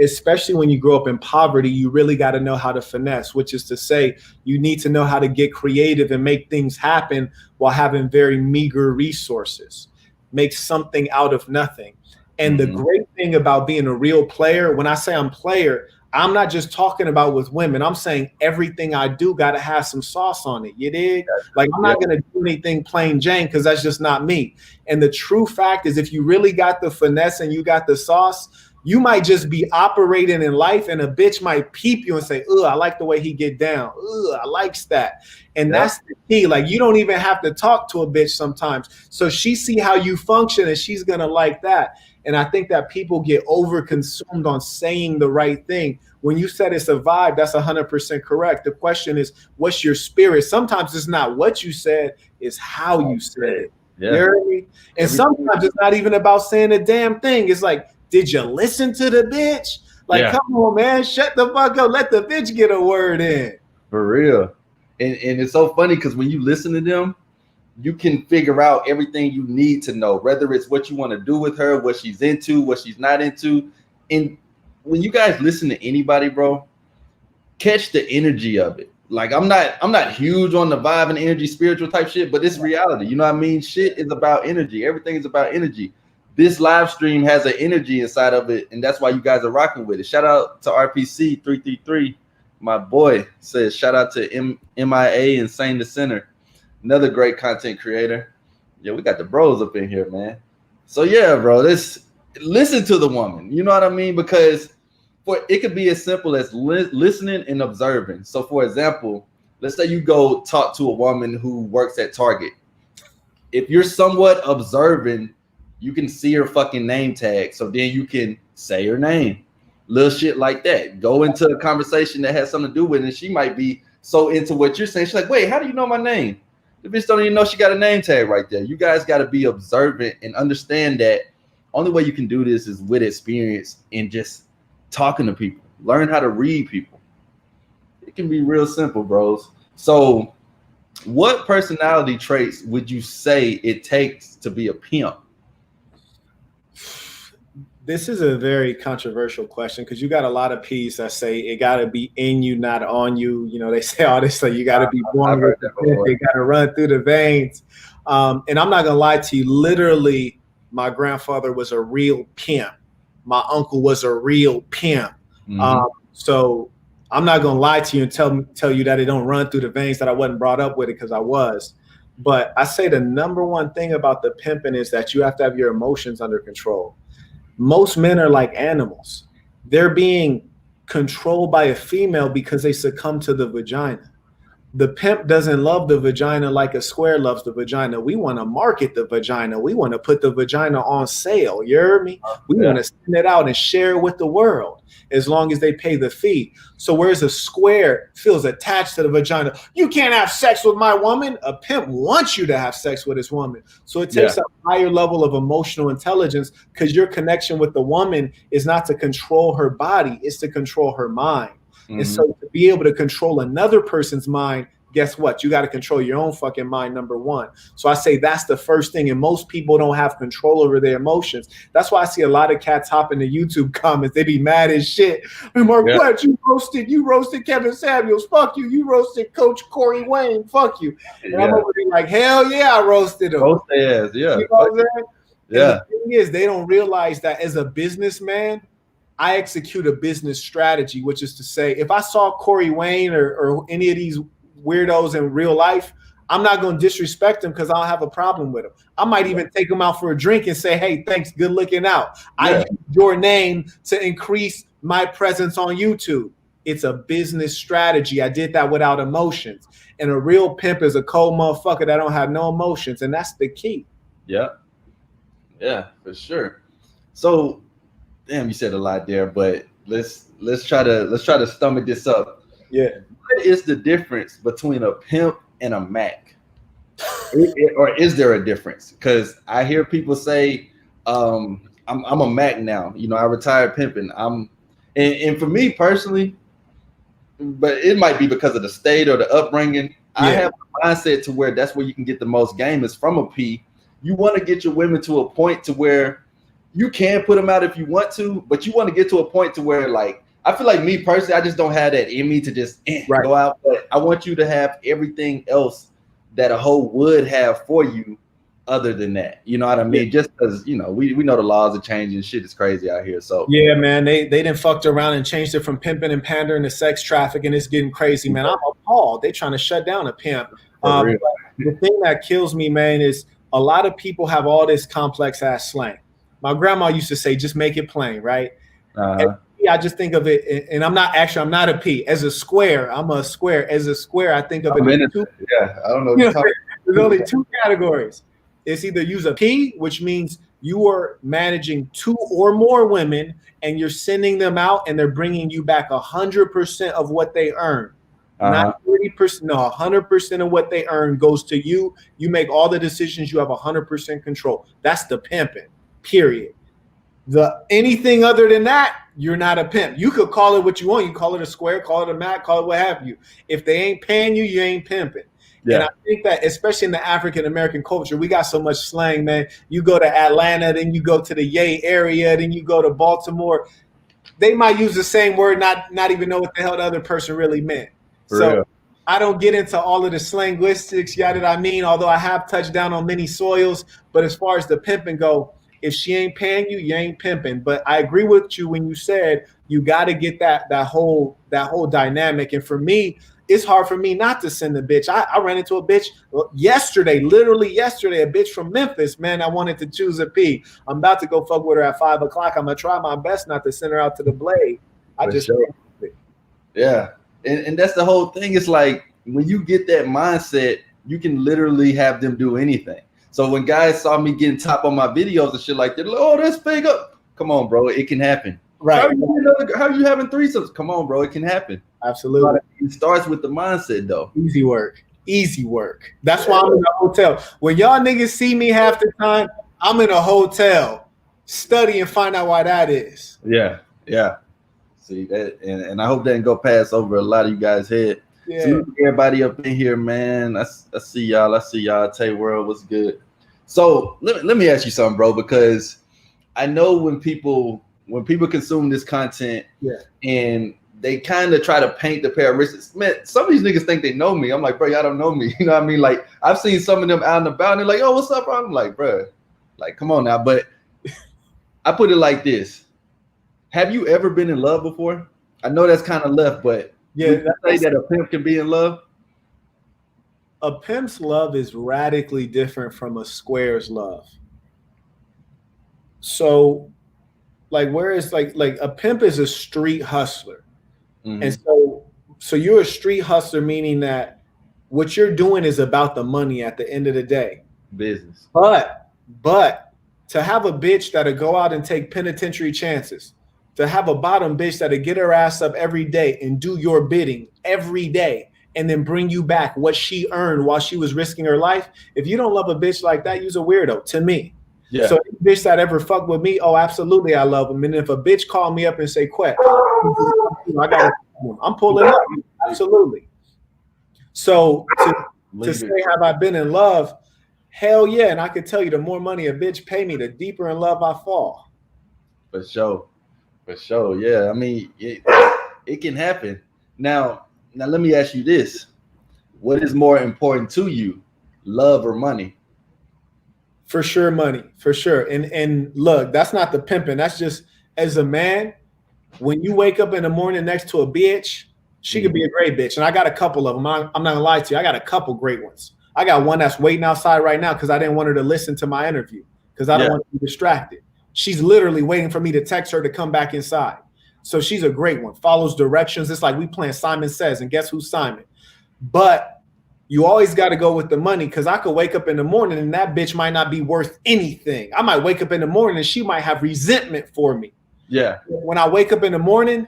Especially when you grow up in poverty, you really got to know how to finesse, which is to say you need to know how to get creative and make things happen while having very meager resources. make something out of nothing. And the great thing about being a real player, when I say I'm player, I'm not just talking about with women. I'm saying everything I do got to have some sauce on it. You dig? Like, I'm not going to do anything plain Jane because that's just not me. And the true fact is, if you really got the finesse and you got the sauce, you might just be operating in life and a bitch might peep you and say, ugh, I like the way he get down. Ugh, I likes that. And that's the key. Like, you don't even have to talk to a bitch sometimes. So she see how you function and she's going to like that. And I think that people get over consumed on saying the right thing. When you said it's a vibe, that's 100% correct. The question is, what's your spirit? Sometimes it's not what you said, it's how you said it. You heard me? And sometimes it's not even about saying a damn thing. It's like, did you listen to the bitch? Like, come on, man, shut the fuck up. Let the bitch get a word in. For real. And it's so funny because when you listen to them, you can figure out everything you need to know, whether it's what you want to do with her, what she's into, what she's not into. And when you guys listen to anybody, bro, catch the energy of it. Like, I'm not huge on the vibe and energy, spiritual type shit, but it's reality. You know what I mean? Shit is about energy. Everything is about energy. This live stream has an energy inside of it, and that's why you guys are rocking with it. Shout out to RPC 333. My boy says shout out to MIA and Sane the Center. Another great content creator. Yeah, we got the bros up in here, man. So yeah, bro, listen to the woman. You know what I mean? Because it could be as simple as listening and observing. So for example, let's say you go talk to a woman who works at Target. If you're somewhat observing, you can see her fucking name tag. So then you can say her name. Little shit like that. Go into a conversation that has something to do with it. And she might be so into what you're saying. She's like, wait, how do you know my name? The bitch don't even know she got a name tag right there. You guys got to be observant and understand that only way you can do this is with experience and just talking to people. Learn how to read people. It can be real simple, bros. So what personality traits would you say it takes to be a pimp? This is a very controversial question because you got a lot of P's that say it got to be in you, not on you. You know, they say all this, like you got to be born with it. They got to run through the veins. And I'm not going to lie to you. Literally, my grandfather was a real pimp. My uncle was a real pimp. So I'm not going to lie to you and tell you that it don't run through the veins, that I wasn't brought up with it, because I was. But I say the number one thing about the pimping is that you have to have your emotions under control. Most men are like animals. They're being controlled by a female because they succumb to the vagina. The pimp doesn't love the vagina like a square loves the vagina. We want to market the vagina. We want to put the vagina on sale. You heard me? We want to send it out and share it with the world as long as they pay the fee. So whereas a square feels attached to the vagina, you can't have sex with my woman. A pimp wants you to have sex with his woman. So it takes a higher level of emotional intelligence because your connection with the woman is not to control her body, it's to control her mind. And so to be able to control another person's mind, guess what? You got to control your own fucking mind, number one. So I say that's the first thing. And most people don't have control over their emotions. That's why I see a lot of cats hop into YouTube comments. They be mad as shit. Hey, Mark, what? You roasted Kevin Samuels. Fuck you. You roasted Coach Corey Wayne. Fuck you. And I'm over there like, hell yeah, I roasted him. Roast ass, yeah. You know what I'm saying? Yeah. And the thing is, they don't realize that as a businessman, I execute a business strategy, which is to say, if I saw Corey Wayne or any of these weirdos in real life, I'm not going to disrespect them because I don't have a problem with them. I might even take them out for a drink and say, hey, thanks, good looking out. I use your name to increase my presence on YouTube. It's a business strategy. I did that without emotions. And a real pimp is a cold motherfucker that don't have no emotions. And that's the key. Yeah. Yeah, for sure. So, damn, you said a lot there, but let's try to stomach this up. Yeah. What is the difference between a pimp and a Mac? Or is there a difference? Because I hear people say, I'm a Mac now. You know, I retired pimping. And for me personally, but it might be because of the state or the upbringing. I have a mindset to where that's where you can get the most game is from a P. You want to get your women to a point to where you can put them out if you want to, but you want to get to a point to where, like, I feel like me personally, I just don't have that in me to just go out. But I want you to have everything else that a hoe would have for you other than that. You know what I mean? Yeah. Just because, you know, we know the laws are changing. Shit is crazy out here. So yeah, man, they done fucked around and changed it from pimping and pandering to sex trafficking. It's getting crazy, man. I'm appalled. They trying to shut down a pimp. The thing that kills me, man, is a lot of people have all this complex ass slang. My grandma used to say, just make it plain, right? I just think of it, and I'm not a P. As a square, I'm a square. As a square, I think of it. I don't know. There's only two categories. It's either use a P, which means you are managing 2 or more women, and you're sending them out, and they're bringing you back 100% of what they earn. Not 30%, no, 100% of what they earn goes to you. You make all the decisions. You have 100% control. That's the pimping, period. Anything other than that, you're not a pimp. You could call it what you want. You call it a square, call it a mat, call it what have you. If they ain't paying you, you ain't pimping. Yeah. And I think that, especially in the African-American culture, we got so much slang, man. You go to Atlanta, then you go to the Yay area, then you go to Baltimore. They might use the same word, not even know what the hell the other person really meant. So I don't get into all of the slangistics, yada I mean, although I have touched down on many soils. But as far as the pimping go, if she ain't paying you, you ain't pimping. But I agree with you when you said you got to get that whole dynamic. And for me, it's hard for me not to send a bitch. I ran into a bitch literally yesterday, a bitch from Memphis, man. I wanted to choose a P. I'm about to go fuck with her at 5 o'clock. I'm going to try my best not to send her out to the blade. Yeah. And that's the whole thing. It's like when you get that mindset, you can literally have them do anything. So when guys saw me getting top on my videos and shit like that, like, oh, that's fake up. Come on, bro. It can happen. Right. How are you having threesomes? Come on, bro. It can happen. Absolutely. It starts with the mindset, though. Easy work. That's why I'm in a hotel. When y'all niggas see me half the time, I'm in a hotel. Study and find out why that is. Yeah. See that, and I hope that didn't go past over a lot of you guys' head. Yeah. So everybody up in here, man. I see y'all. Tay World, what's good? So let me ask you something, bro, because I know when people consume this content, and they kind of try to paint the characteristics. Man, some of these niggas think they know me. I'm like, bro, y'all don't know me. You know what I mean? Like, I've seen some of them out and about, and they're like, oh, what's up, bro? I'm like, bro, like, come on now. But I put it like this. Have you ever been in love before? I know that's kind of left, but would you say that a pimp can be in love? A pimp's love is radically different from a square's love. So, like, whereas like a pimp is a street hustler. Mm-hmm. And so you're a street hustler, meaning that what you're doing is about the money at the end of the day. Business. But to have a bitch that'll go out and take penitentiary chances, to have a bottom bitch that'll get her ass up every day and do your bidding every day and then bring you back what she earned while she was risking her life. If you don't love a bitch like that, you's a weirdo to me. Yeah. So any bitch that ever fuck with me, oh, absolutely, I love them. And if a bitch call me up and say, Quet, I'm pulling up. Absolutely. So to say, have I been in love? Hell yeah. And I can tell you, the more money a bitch pay me, the deeper in love I fall. For sure. Yeah. I mean, it can happen. Now, let me ask you this. What is more important to you, love or money? For sure, money. For sure. And look, that's not the pimping. That's just, as a man, when you wake up in the morning next to a bitch, she could be a great bitch. And I got a couple of them. I'm not going to lie to you. I got a couple great ones. I got one that's waiting outside right now because I didn't want her to listen to my interview because I don't want to be distracted. She's literally waiting for me to text her to come back inside. So she's a great one. Follows directions. It's like we playing Simon Says, and guess who's Simon? But you always got to go with the money, because I could wake up in the morning and that bitch might not be worth anything. I might wake up in the morning and she might have resentment for me. Yeah. When I wake up in the morning,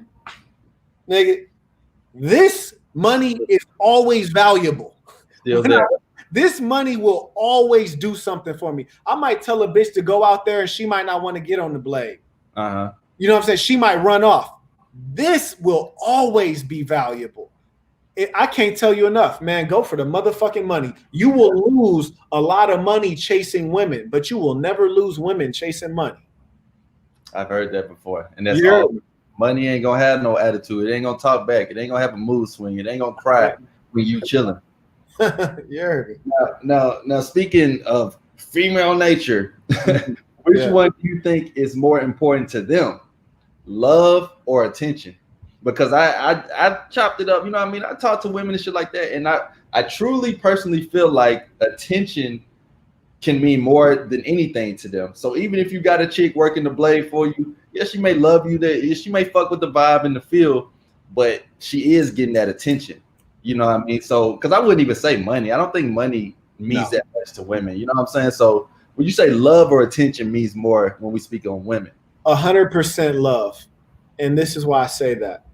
nigga, this money is always valuable. Still there. This money will always do something for me. I might tell a bitch to go out there and she might not want to get on the blade. Uh-huh. You know what I'm saying? She might run off. This will always be valuable. I can't tell you enough, man. Go for the motherfucking money. You will lose a lot of money chasing women, but you will never lose women chasing money. I've heard that before. And that's all. Money ain't going to have no attitude. It ain't going to talk back. It ain't going to have a mood swing. It ain't going to cry when you chilling. Yeah. Now, speaking of female nature. Which one do you think is more important to them, love or attention? Because I chopped it up. You know what I mean? I talk to women and shit like that, and I truly personally feel like attention can mean more than anything to them. So even if you got a chick working the blade for you, yeah, she may love you, that she may fuck with the vibe in the field, but she is getting that attention. You know what I mean? So because I wouldn't even say money. I don't think money means that much to women. You know what I'm saying? So when you say love or attention means more when we speak on women. 100% love. And this is why I say that.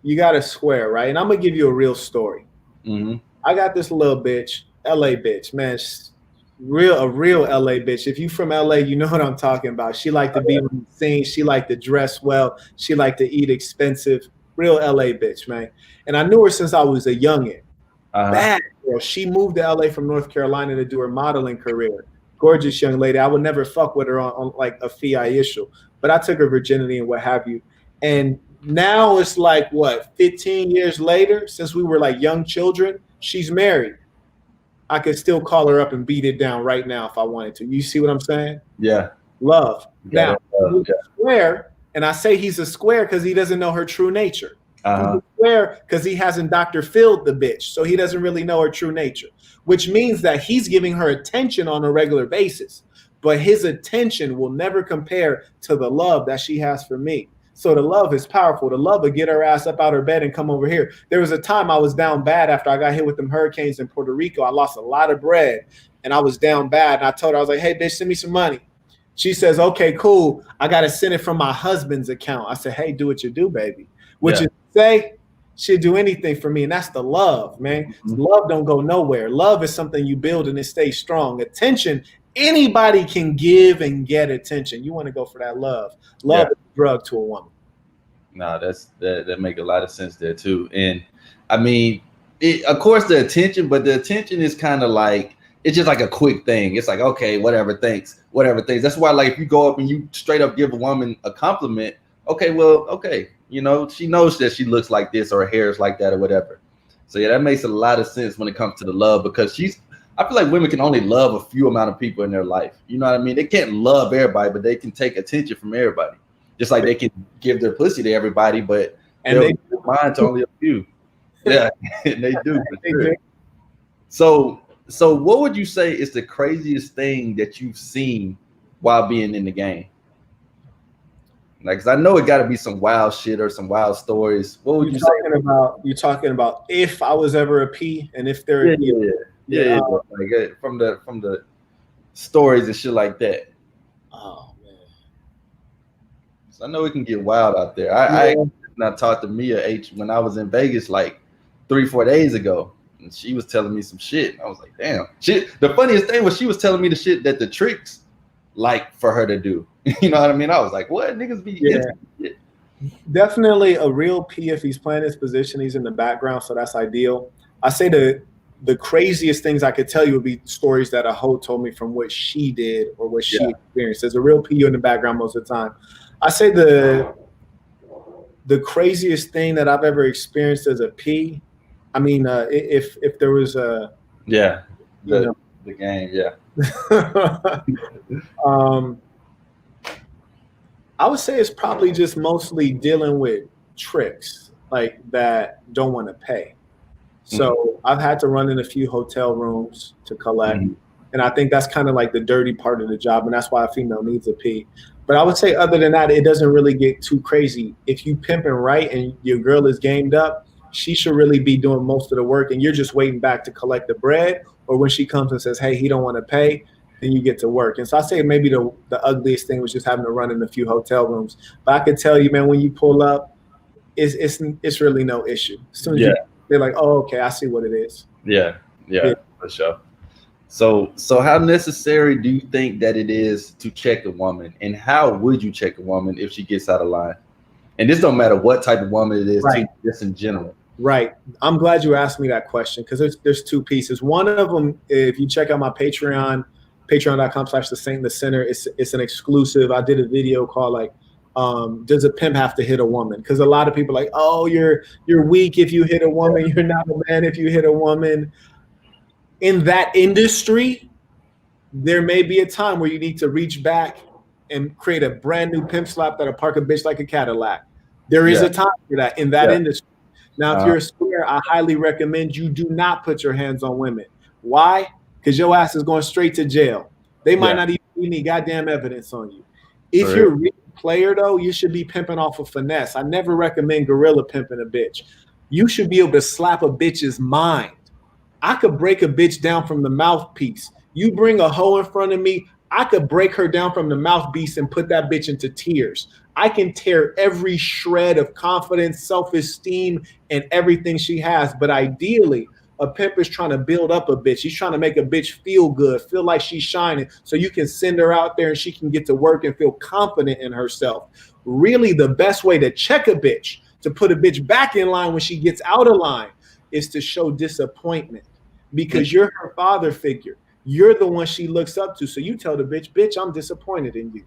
You got to swear, right? And I'm going to give you a real story. Mm-hmm. I got this little bitch, LA bitch, man. A real LA bitch. If you from LA, you know what I'm talking about. She like to be on the scene. She like to dress well. She like to eat expensive. Real LA bitch, man. And I knew her since I was a youngin'. Bad girl. She moved to LA from North Carolina to do her modeling career. Gorgeous young lady. I would never fuck with her on like a fee issue, but I took her virginity and what have you. And now it's like, what, 15 years later, since we were like young children, she's married. I could still call her up and beat it down right now if I wanted to. You see what I'm saying? Yeah. Love. Now, he's a square, and I say he's a square because he doesn't know her true nature. He's a square because he hasn't Dr. Phil'd the bitch, so he doesn't really know her true nature, which means that he's giving her attention on a regular basis, but his attention will never compare to the love that she has for me. So the love is powerful. The love will get her ass up out of bed and come over here. There was a time I was down bad after I got hit with them hurricanes in Puerto Rico. I lost a lot of bread, and I was down bad. And I told her, I was like, hey, bitch, send me some money. She says, okay, cool. I got to send it from my husband's account. I said, hey, do what you do, baby. What you say, she'll do anything for me. And that's the love, man. Love don't go nowhere. Love is something you build and it stays strong. Attention, anybody can give and get attention. You want to go for that love. Love is a drug to a woman. No, that make a lot of sense there too. And I mean, of course the attention, but the attention is kind of like, it's just like a quick thing. It's like, okay, whatever, thanks. That's why, like, if you go up and you straight up give a woman a compliment, okay, well, okay, you know, she knows that she looks like this or her hair is like that or whatever. So yeah, that makes a lot of sense when it comes to the love, because I feel like women can only love a few amount of people in their life. You know what I mean? They can't love everybody, but they can take attention from everybody. Just like they can give their pussy to everybody, but they mind to only a few. Yeah, they do. For sure. So what would you say is the craziest thing that you've seen while being in the game? Like, 'cause I know it got to be some wild shit or some wild stories. What would you say? You talking about if I was ever a P and if there? Yeah. Like from the stories and shit like that. Oh man. So I know it can get wild out there. I talked to Mia H when I was in Vegas like 3-4 days ago. And she was telling me some shit. I was like, damn. The funniest thing was she was telling me the shit that the tricks like for her to do. You know what I mean? I was like, what? Niggas be into? Definitely a real P if he's playing his position. He's in the background, so that's ideal. I say the craziest things I could tell you would be stories that a hoe told me from what she did or what she experienced. There's a real PU in the background most of the time. I say the craziest thing that I've ever experienced as a P, I mean, if there was a the game, I would say it's probably just mostly dealing with tricks like that don't want to pay. So I've had to run in a few hotel rooms to collect, and I think that's kind of like the dirty part of the job, and that's why a female needs a P. But I would say other than that, it doesn't really get too crazy. If you pimping right and your girl is gamed up, she should really be doing most of the work, and you're just waiting back to collect the bread. Or when she comes and says, hey, he don't want to pay, then you get to work. And so I say maybe the ugliest thing was just having to run in a few hotel rooms. But I can tell you, man, when you pull up, it's really no issue. As soon as they're like, oh, okay, I see what it is. Yeah, for sure. So how necessary do you think that it is to check a woman, and how would you check a woman if she gets out of line? And this don't matter what type of woman it is, just in general. Right. I'm glad you asked me that question, because there's two pieces. One of them, if you check out my Patreon, patreon.com/thesaintthecenter, it's an exclusive. I did a video called like, does a pimp have to hit a woman? Because a lot of people are like, oh, you're weak if you hit a woman. You're not a man if you hit a woman. In that industry, there may be a time where you need to reach back and create a brand new pimp slap that'll park a bitch like a Cadillac. There is a time for that in that industry. Now, if you're a square, I highly recommend you do not put your hands on women. Why? Because your ass is going straight to jail. They might not even need any goddamn evidence on you. If you're a real player, though, you should be pimping off of finesse. I never recommend gorilla pimping a bitch. You should be able to slap a bitch's mind. I could break a bitch down from the mouthpiece. You bring a hoe in front of me, I could break her down from the mouthpiece and put that bitch into tears. I can tear every shred of confidence, self-esteem, and everything she has. But ideally, a pimp is trying to build up a bitch. He's trying to make a bitch feel good, feel like she's shining, so you can send her out there and she can get to work and feel confident in herself. Really, the best way to check a bitch, to put a bitch back in line when she gets out of line, is to show disappointment, because you're her father figure. You're the one she looks up to. So you tell the bitch, bitch, I'm disappointed in you.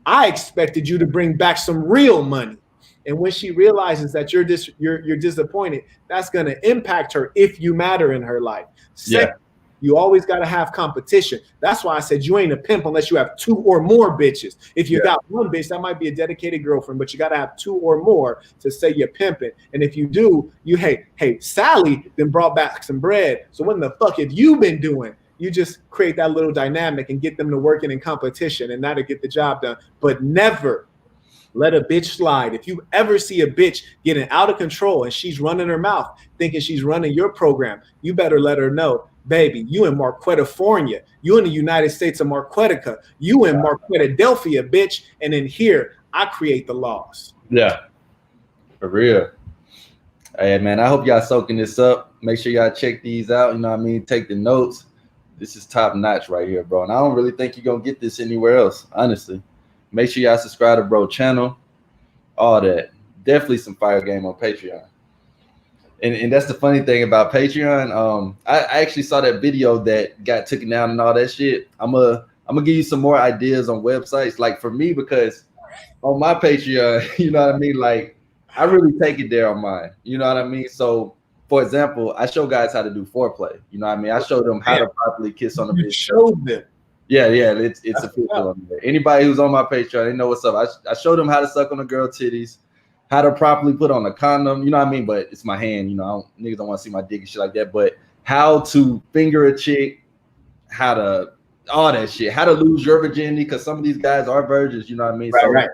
I expected you to bring back some real money. And when she realizes that you're disappointed, that's going to impact her if you matter in her life. Second, you always got to have competition. That's why I said you ain't a pimp unless you have 2 or more bitches. If you got one bitch, that might be a dedicated girlfriend, but you got to have 2 or more to say you're pimping. And if you do, hey, Sally then brought back some bread. So what in the fuck have you been doing? You just create that little dynamic and get them to working in competition, and that'll get the job done. But never let a bitch slide. If you ever see a bitch getting out of control and she's running her mouth thinking she's running your program, you better let her know, baby, you in Marquetta, you in the United States of Marquetica, you in Marquetta-delphia, bitch, and in here, I create the laws. Yeah, for real. Hey, man, I hope y'all soaking this up. Make sure y'all check these out. You know what I mean? Take the notes. This is top notch right here, bro. And I don't really think you're going to get this anywhere else, honestly. Make sure y'all subscribe to bro channel. All that. Definitely some fire game on Patreon. And that's the funny thing about Patreon. I actually saw that video that got taken down and all that shit. I'm gonna give you some more ideas on websites. Like for me, because on my Patreon, you know what I mean? Like I really take it there on mine. You know what I mean? So for example, I show guys how to do foreplay. You know what I mean? I show them how to properly kiss on a bitch. Showed them. Yeah, it's official on there. Anybody who's on my Patreon, they know what's up. I show them how to suck on a girl titties, how to properly put on a condom, you know what I mean? But it's my hand, you know, niggas don't want to see my dick and shit like that. But how to finger a chick, how to all that shit, how to lose your virginity, because some of these guys are virgins, you know what I mean? Right.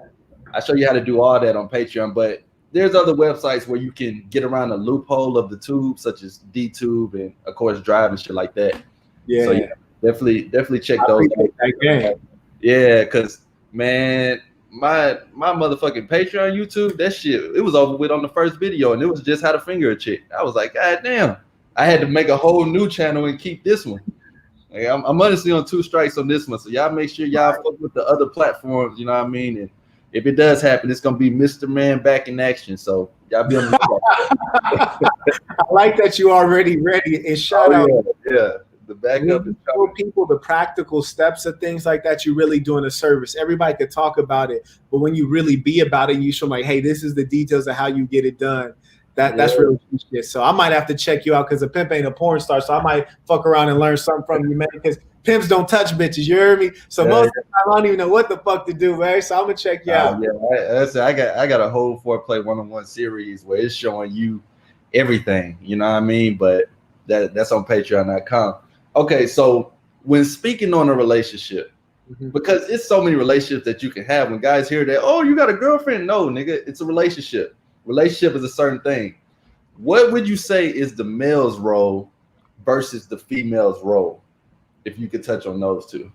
I show you how to do all that on Patreon, but there's other websites where you can get around the loophole of the tube, such as DTube and of course Drive and shit like that. Yeah. So definitely check those out. Yeah, because man, my motherfucking Patreon, YouTube, that shit, it was over with on the first video, and it was just how to finger a chick. I was like, God damn, I had to make a whole new channel and keep this one. Like, I'm honestly on 2 strikes on this one, so y'all make sure y'all fuck with the other platforms, you know what I mean? And if it does happen, it's gonna be Mr. Man back in action. So y'all be on the I like that you already ready. And shout out, the backup is for people, the practical steps of things like that. You really doing a service. Everybody could talk about it, but when you really be about it, you show them like, hey, this is the details of how you get it done. That's really shit. So I might have to check you out because a pimp ain't a porn star. So I might fuck around and learn something from you, man. Because pimps don't touch bitches. You heard me? So most of the time, I don't even know what the fuck to do, man. So I'm gonna check you out. I got a whole foreplay one-on-one series where it's showing you everything. You know what I mean? But that's on Patreon.com. Okay, so when speaking on a relationship, because it's so many relationships that you can have. When guys hear that, oh, you got a girlfriend? No, nigga, it's a relationship. Relationship is a certain thing. What would you say is the male's role versus the female's role? If you could touch on those two.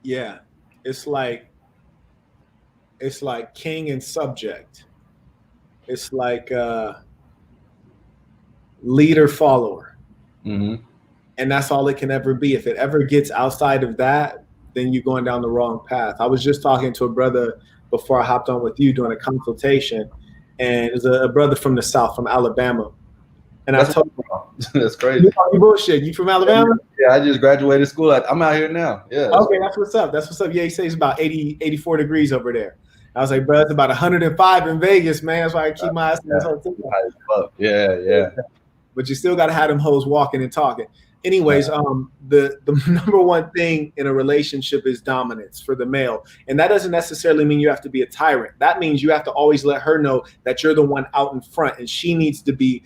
Yeah, it's like king and subject. It's like leader follower. And that's all it can ever be. If it ever gets outside of that, then you're going down the wrong path. I was just talking to a brother before I hopped on with you doing a consultation, and it was a brother from the South, from Alabama. And I told him, that's crazy. You bullshit. You from Alabama? Yeah, I just graduated school. I'm out here now. Yeah. Okay, that's what's up. Yeah, he says it's about 84 degrees over there. I was like, bro, it's about 105 in Vegas, man. That's why I keep my ass in this hotel. Yeah. But you still got to have them hoes walking and talking. Anyways, the number one thing in a relationship is dominance for the male. And that doesn't necessarily mean you have to be a tyrant. That means you have to always let her know that you're the one out in front, and she needs to be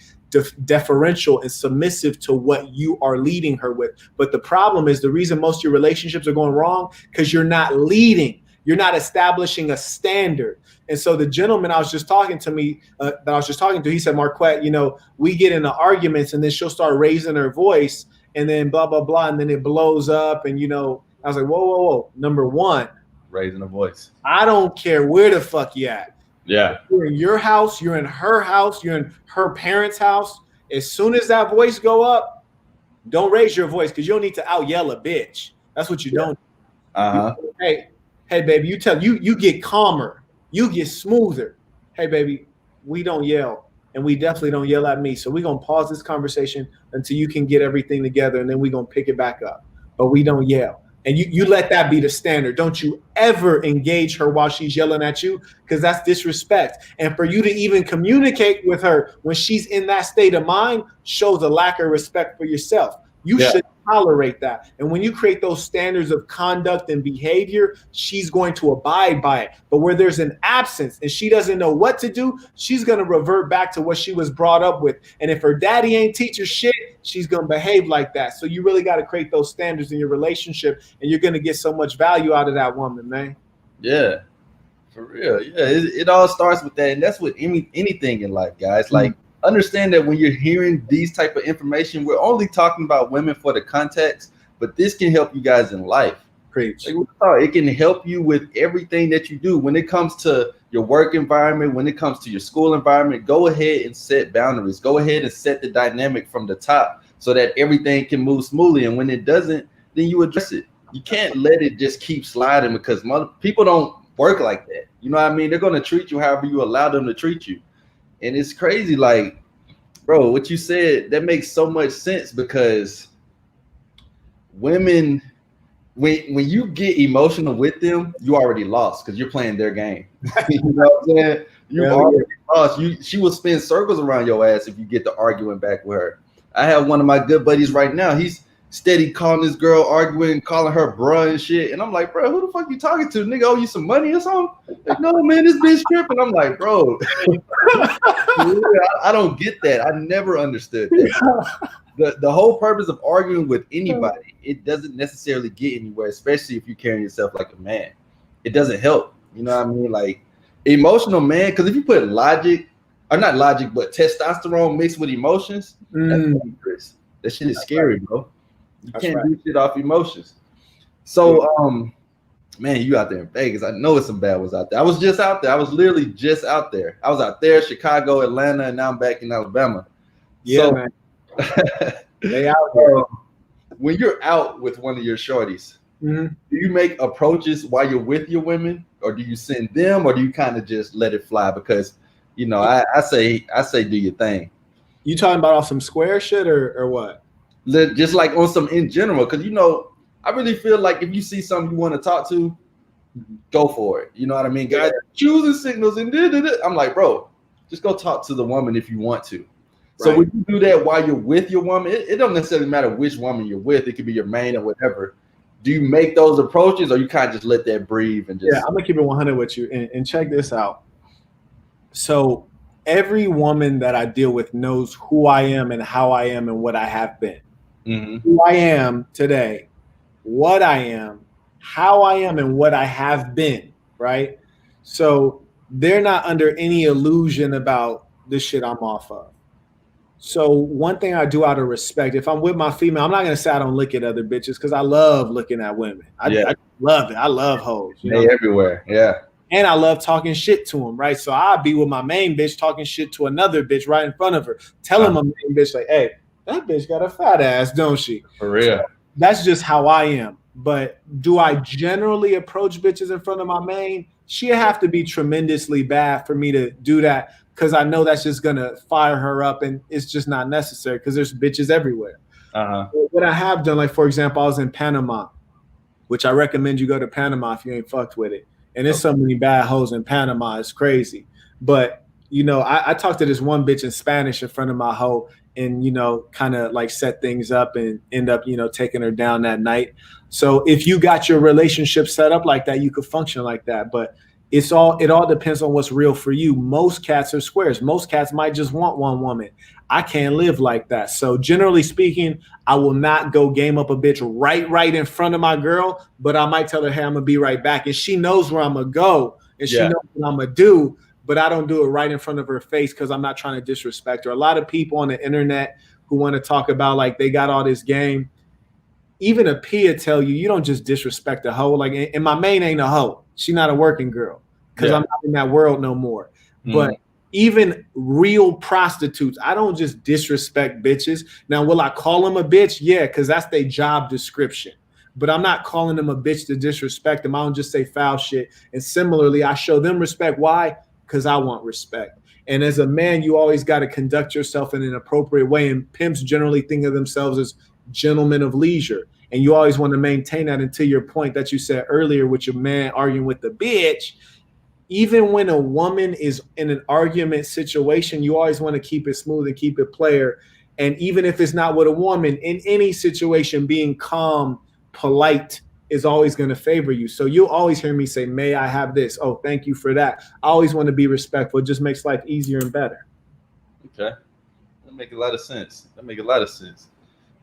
deferential and submissive to what you are leading her with. But the problem is, the reason most of your relationships are going wrong, because you're not leading. You're not establishing a standard. And so the gentleman I was just talking to, he said, Marquette, you know, we get into arguments and then she'll start raising her voice and then blah, blah, blah. And then it blows up. And, you know, I was like, whoa, whoa, whoa. Number one, raising a voice. I don't care where the fuck you at. Yeah. You're in your house. You're in her house. You're in her parents' house. As soon as that voice go up, don't raise your voice, because you don't need to out yell a bitch. That's what you don't. Hey, baby, you get calmer. You get smoother. Hey, baby, we don't yell, and we definitely don't yell at me. So we're going to pause this conversation until you can get everything together, and then we're going to pick it back up. But we don't yell. And you let that be the standard. Don't you ever engage her while she's yelling at you, because that's disrespect. And for you to even communicate with her when she's in that state of mind shows a lack of respect for yourself. You should tolerate that. And when you create those standards of conduct and behavior, she's going to abide by it. But where there's an absence and she doesn't know what to do, she's going to revert back to what she was brought up with. And if her daddy ain't teach her shit, she's going to behave like that. So you really got to create those standards in your relationship, and you're going to get so much value out of that woman, man. Yeah, for real. Yeah, it all starts with that. And that's with anything in life, guys. Like, understand that when you're hearing these type of information, we're only talking about women for the context, but this can help you guys in life. Preach. Like, it can help you with everything that you do. When it comes to your work environment, when it comes to your school environment, go ahead and set boundaries. Go ahead and set the dynamic from the top so that everything can move smoothly. And when it doesn't, then you address it. You can't let it just keep sliding, because people don't work like that. You know what I mean? They're going to treat you however you allow them to treat you. And it's crazy, like, bro, what you said, that makes so much sense, because women, when you get emotional with them, you already lost, because you're playing their game. You know what I'm saying? You already lost. She will spin circles around your ass if you get to arguing back with her. I have one of my good buddies right now. He's steady calling this girl, arguing, calling her bruh and shit. And I'm like, bro, who the fuck you talking to? Nigga owe you some money or something? Like, no, man, this bitch tripping. I'm like, bro, I don't get that. I never understood that. The whole purpose of arguing with anybody, it doesn't necessarily get anywhere, especially if you're carrying yourself like a man. It doesn't help. You know what I mean? Like, emotional man, because if you put logic, or not logic, but testosterone mixed with emotions, that's dangerous. That shit is scary, bro. You can't do shit off emotions. So, man, you out there in Vegas. I know it's some bad ones out there. I was just out there. I was literally just out there. I was out there, Chicago, Atlanta, and now I'm back in Alabama. Yeah, so, man. They out there. When you're out with one of your shorties, do you make approaches while you're with your women, or do you send them, or do you kind of just let it fly? Because, you know, I say do your thing. You talking about some square shit or what? Just like on some in general, because, you know, I really feel like if you see something you want to talk to, go for it. You know what I mean? Guys choosing signals and I'm like, bro, just go talk to the woman if you want to. Right. So when you do that while you're with your woman, it don't necessarily matter which woman you're with. It could be your main or whatever. Do you make those approaches, or you kind of just let that breathe and just? Yeah, I'm gonna keep it 100 with you, and check this out. So every woman that I deal with knows who I am and how I am and what I have been. Who I am today, what I am, how I am, and what I have been, right? So they're not under any illusion about this shit I'm off of. So one thing I do out of respect, if I'm with my female, I'm not going to say I don't look at other bitches, because I love looking at women. I love it. I love hoes. You know? Everywhere, yeah. And I love talking shit to them, right? So I'll be with my main bitch talking shit to another bitch right in front of her, telling my main bitch, like, hey, that bitch got a fat ass, don't she? For real. So that's just how I am. But do I generally approach bitches in front of my main? She'd have to be tremendously bad for me to do that, because I know that's just going to fire her up, and it's just not necessary, because there's bitches everywhere. What I have done, like, for example, I was in Panama, which I recommend you go to Panama if you ain't fucked with it. And there's so many bad hoes in Panama. It's crazy. But, you know, I talked to this one bitch in Spanish in front of my hoe, and you know, kind of like set things up and end up, you know, taking her down that night. So if you got your relationship set up like that, you could function like that. But it all depends on what's real for you. Most cats are squares. Most cats might just want one woman. I can't live like that. So generally speaking, I will not go game up a bitch right in front of my girl, but I might tell her, hey, I'm gonna be right back. And she knows where I'm gonna go and she knows what I'm gonna do, but I don't do it right in front of her face because I'm not trying to disrespect her. A lot of people on the internet who want to talk about like they got all this game. Even a Pia tell you don't just disrespect a hoe. Like, and my main ain't a hoe. She not a working girl because I'm not in that world no more. But even real prostitutes, I don't just disrespect bitches. Now, will I call them a bitch? Yeah, because that's their job description. But I'm not calling them a bitch to disrespect them. I don't just say foul shit. And similarly, I show them respect. Why? Because I want respect. And as a man, you always got to conduct yourself in an appropriate way. And pimps generally think of themselves as gentlemen of leisure. And you always want to maintain that until your point that you said earlier with your man arguing with the bitch. Even when a woman is in an argument situation, you always want to keep it smooth and keep it player. And even if it's not with a woman, in any situation, being calm, polite is always going to favor you. So you'll always hear me say, may I have this? Oh, thank you for that. I always want to be respectful. It just makes life easier and better. Okay. That makes a lot of sense.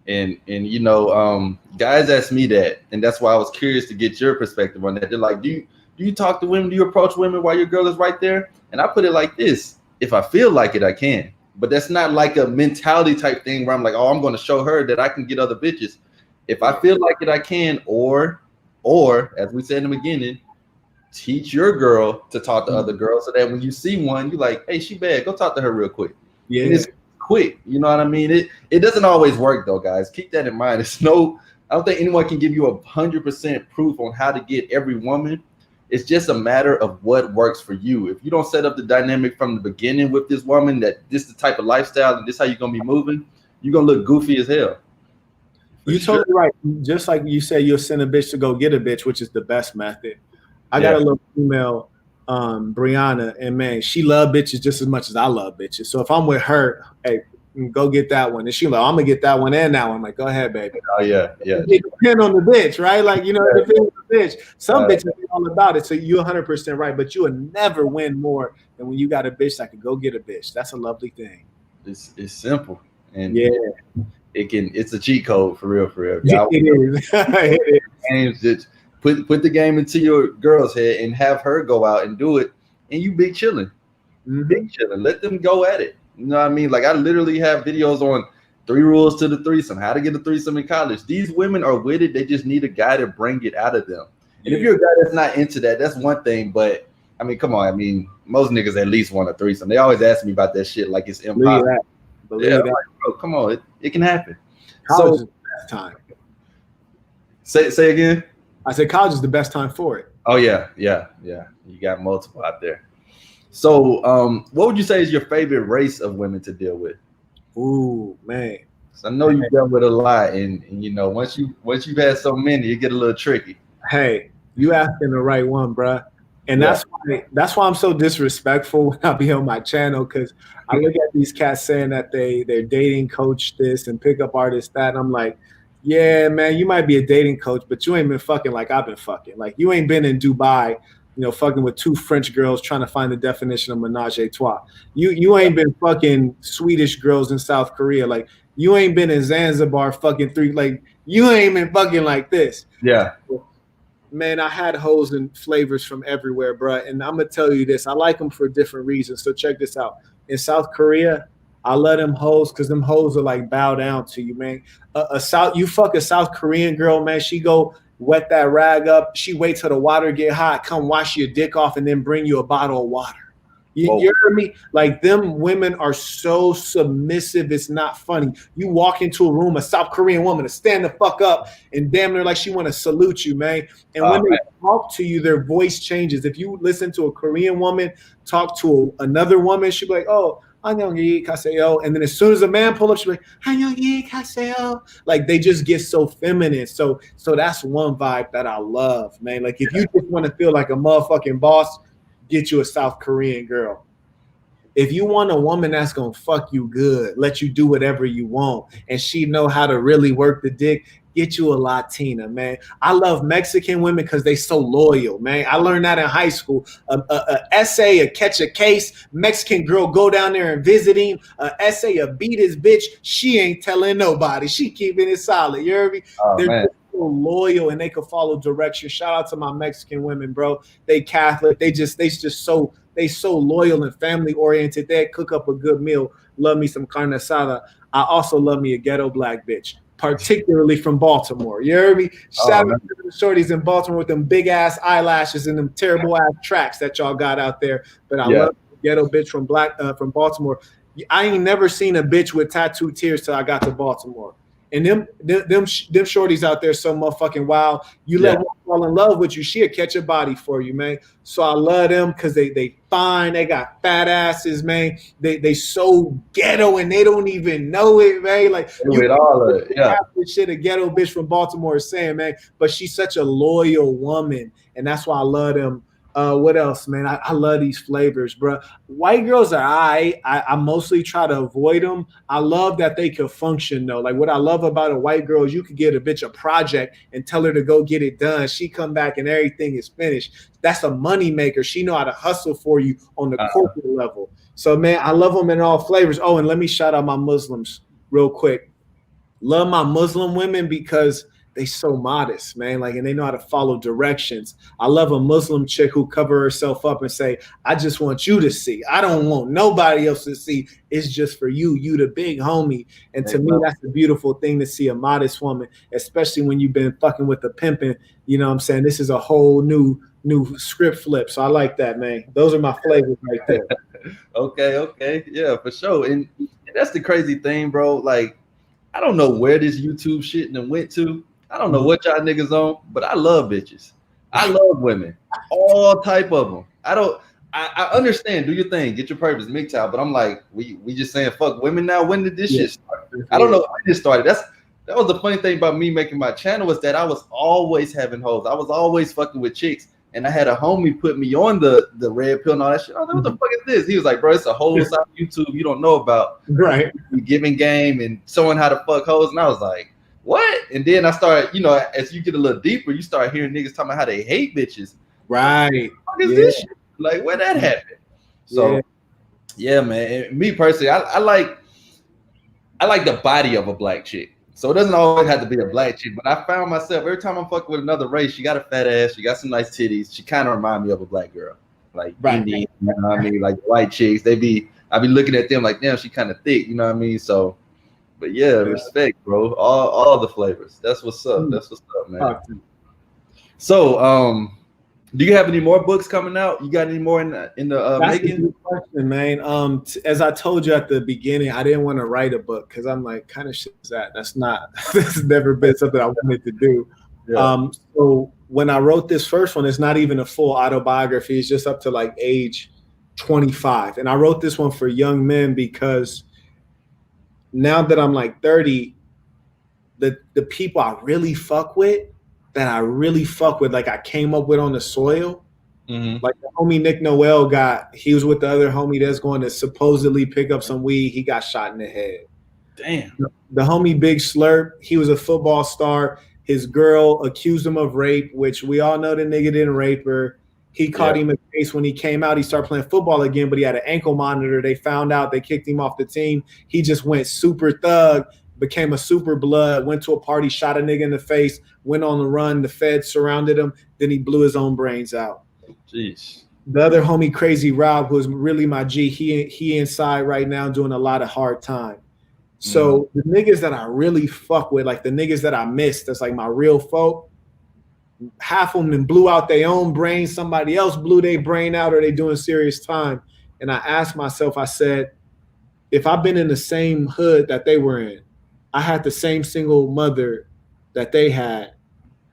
And you know, guys ask me that, and that's why I was curious to get your perspective on that. They're like, do you talk to women? Do you approach women while your girl is right there? And I put it like this: if I feel like it, I can. But that's not like a mentality type thing where I'm like, oh, I'm going to show her that I can get other bitches. If I feel like it, I can. Or as we said in the beginning, teach your girl to talk to other girls so that when you see one, you're like, hey, she bad. Go talk to her real quick. Yeah. And it's quick. You know what I mean? It doesn't always work though, guys. Keep that in mind. I don't think anyone can give you 100% proof on how to get every woman. It's just a matter of what works for you. If you don't set up the dynamic from the beginning with this woman that this is the type of lifestyle and this is how you're gonna be moving, you're gonna look goofy as hell. You're totally right. Just like you said, you'll send a bitch to go get a bitch, which is the best method. I got a little female, Brianna, and man, she love bitches just as much as I love bitches. So if I'm with her, hey, go get that one. And she like, I'm gonna get that one and that one. I'm like, go ahead, baby. Oh yeah. It depends on the bitch, right? Like, you know, it depends on the bitch. Some bitches are all about it. So you're 100% right, but you will never win more than when you got a bitch that can go get a bitch. That's a lovely thing. It's simple. And yeah. It's a cheat code for real. It is. It is. Just put the game into your girl's head and have her go out and do it, and you be chilling. Big chilling. Let them go at it. You know what I mean? Like I literally have videos on 3 rules to the threesome, how to get a threesome in college. These women are with it. They just need a guy to bring it out of them. And if you're a guy that's not into that, that's one thing. But I mean, come on. I mean, most niggas at least want a threesome. They always ask me about that shit like it's impossible. Believe that. Like, bro, come on. It can happen. College is the best time. Say again. I said college is the best time for it. Oh yeah. You got multiple out there. So, what would you say is your favorite race of women to deal with? Ooh, man. So I know you've dealt with a lot, and you know once you've had so many, it get a little tricky. Hey, you asking the right one, bruh. And that's why I'm so disrespectful when I be on my channel, because I look at these cats saying that they're dating coach this and pickup artist that, and I'm like, yeah, man, you might be a dating coach, but you ain't been fucking like I've been fucking. Like you ain't been in Dubai, you know, fucking with 2 French girls trying to find the definition of menage a trois. You ain't been fucking Swedish girls in South Korea. Like you ain't been in Zanzibar fucking 3. Like you ain't been fucking like this. Yeah. Man, I had hoes and flavors from everywhere, bro. And I'm gonna tell you this: I like them for different reasons. So check this out. In South Korea, I love them hoes because them hoes are like bow down to you, man. You fuck a South Korean girl, man. She go wet that rag up. She wait till the water get hot, come wash your dick off, and then bring you a bottle of water. You hear me? Like them women are so submissive. It's not funny. You walk into a room, a South Korean woman to stand the fuck up and damn near like she want to salute you, man. And when they talk to you, their voice changes. If you listen to a Korean woman talk to another woman, she'll be like, oh, 안녕히 가세요. And then as soon as a man pull up, she'll be like, 안녕히 가세요. Like they just get so feminine. So that's one vibe that I love, man. Like if you just want to feel like a motherfucking boss, get you a South Korean girl. If you want a woman that's gonna fuck you good, let you do whatever you want, and she know how to really work the dick, get you a Latina, man. I love Mexican women because they so loyal, man. I learned that in high school. A essay, a catch a case, Mexican girl go down there and visit him. A essay, a beat his bitch. She ain't telling nobody. She keeping it solid. You hear me? Oh, They're man. so loyal and they can follow directions. Shout out to my Mexican women, bro. They Catholic. They so loyal and family oriented. They cook up a good meal. Love me some carne asada. I also love me a ghetto black bitch, particularly from Baltimore. You heard me? Shout out to the shorties in Baltimore with them big ass eyelashes and them terrible ass tracks that y'all got out there. But I love the ghetto bitch from Baltimore. I ain't never seen a bitch with tattooed tears till I got to Baltimore. And them shorties out there so motherfucking wild. You let one fall in love with you, she'll catch a body for you, man. So I love them because they fine. They got fat asses, man. They so ghetto and they don't even know it, man. Like with all of it, this shit a ghetto bitch from Baltimore is saying, man. But she's such a loyal woman, and that's why I love them. What else, man? I love these flavors, bro. White girls are I mostly try to avoid them. I love that they can function though. Like what I love about a white girl is you could get a bitch a project and tell her to go get it done. She come back and everything is finished. That's a money maker. She know how to hustle for you on the corporate level. So man, I love them in all flavors. Oh, and let me shout out my Muslims real quick. Love my Muslim women because they so modest, man. Like, and they know how to follow directions. I love a Muslim chick who cover herself up and say, I just want you to see. I don't want nobody else to see. It's just for you. You the big homie. And to me, that's a beautiful thing to see a modest woman, especially when you've been fucking with the pimping. You know what I'm saying? This is a whole new script flip. So I like that, man. Those are my flavors right there. Okay. Yeah, for sure. And that's the crazy thing, bro. Like, I don't know where this YouTube shit and went to. I don't know what y'all niggas on, but I love bitches. I love women, all type of them. I understand. Do your thing, get your purpose, MGTOW. But I'm like, we just saying fuck women now. When did this shit start? I don't know when it started. That was the funny thing about me making my channel was that I was always having hoes. I was always fucking with chicks, and I had a homie put me on the red pill and all that shit. I was like, what the fuck is this? He was like, bro, it's a whole side of YouTube you don't know about. Right. Giving game and showing how to fuck hoes, and I was like, what? And then I started, you know, as you get a little deeper, you start hearing niggas talking about how they hate bitches. Right. What is this shit? Like, where that happened? So, yeah, man. And me personally, I like the body of a black chick. So it doesn't always have to be a black chick, but I found myself every time I'm fucking with another race, she got a fat ass, she got some nice titties. She kind of remind me of a black girl, like Indian, you know what I mean? Like white chicks, I be looking at them like, damn, she kind of thick, you know what I mean? So. But yeah, respect, bro. All the flavors. That's what's up. That's what's up, man. So, do you have any more books coming out? You got any more in the making? That's a good question, man. As I told you at the beginning, I didn't want to write a book because I'm like, kind of shit is that? That's not. This has never been something I wanted to do. Yeah. So when I wrote this first one, it's not even a full autobiography. It's just up to like age 25, and I wrote this one for young men because. Now that I'm like 30, the people I really fuck with, like I came up with on the soil, like the homie Nick Noel he was with the other homie that's going to supposedly pick up some weed. He got shot in the head. Damn. The homie Big Slurp, he was a football star. His girl accused him of rape, which we all know the nigga didn't rape her. He caught him a case when he came out. He started playing football again, but he had an ankle monitor. They found out. They kicked him off the team. He just went super thug, became a super blood, went to a party, shot a nigga in the face, went on the run. The feds surrounded him. Then he blew his own brains out. Jeez. The other homie, Crazy Rob, who's really my G, he inside right now doing a lot of hard time. So the niggas that I really fuck with, like the niggas that I miss, that's like my real folk, half of them blew out their own brain. Somebody else blew their brain out, or they doing serious time. And I asked myself, I said, if I've been in the same hood that they were in, I had the same single mother that they had,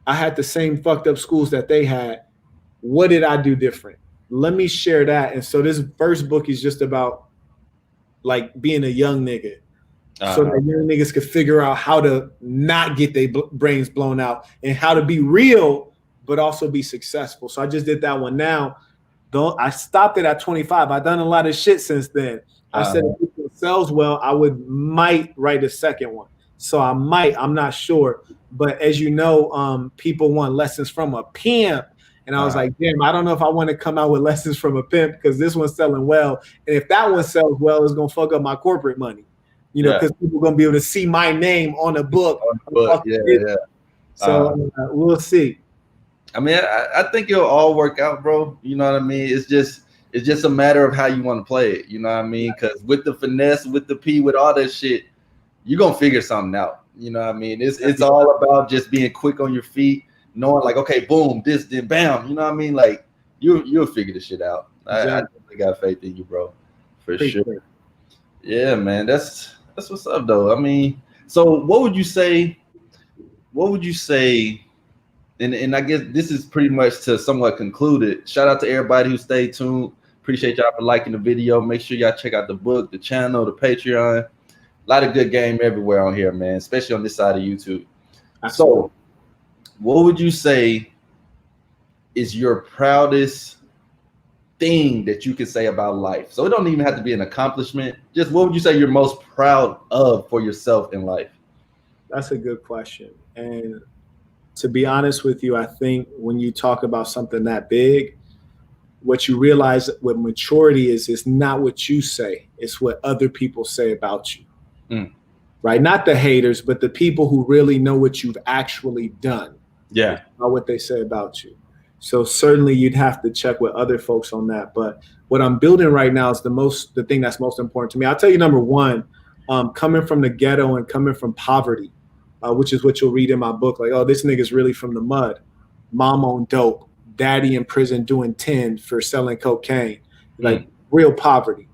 I had the same fucked up schools that they had, what did I do different? Let me share that. And so this first book is just about like being a young nigga. So that young niggas could figure out how to not get their brains blown out and how to be real, but also be successful. So I just did that one now. I stopped it at 25. I've done a lot of shit since then. I said if it sells well, I might write a second one. So I'm not sure. But as you know, people want lessons from a pimp. And I was like, damn, I don't know if I want to come out with lessons from a pimp because this one's selling well. And if that one sells well, it's going to fuck up my corporate money. You know, because people are going to be able to see my name on a book. Yeah. So we'll see. I mean, I think it'll all work out, bro. You know what I mean? It's just a matter of how you want to play it. You know what I mean? Because with the finesse, with the P, with all that shit, you're going to figure something out. You know what I mean? It's all about just being quick on your feet, knowing like, okay, boom, this, then bam. You know what I mean? Like you'll figure this shit out. Exactly. I definitely got faith in you, bro. For sure. Yeah, man. That's what's up, though. I mean, so what would you say? And I guess this is pretty much to somewhat conclude it. Shout out to everybody who stayed tuned. Appreciate y'all for liking the video. Make sure y'all check out the book, the channel, the Patreon. A lot of good game everywhere on here, man, especially on this side of YouTube. Absolutely. So what would you say is your proudest thing that you can say about life? So it don't even have to be an accomplishment. Just what would you say you're most proud of for yourself in life? That's a good question. And to be honest with you, I think when you talk about something that big, what you realize with maturity is not what you say, it's what other people say about you. Right? Not the haters, but the people who really know what you've actually done. Yeah. Not what they say about you. So certainly you'd have to check with other folks on that. But what I'm building right now is the thing that's most important to me. I'll tell you, number one, coming from the ghetto and coming from poverty, which is what you'll read in my book. Like, oh, this nigga's really from the mud. Mom on dope. Daddy in prison doing 10 for selling cocaine. Like real poverty.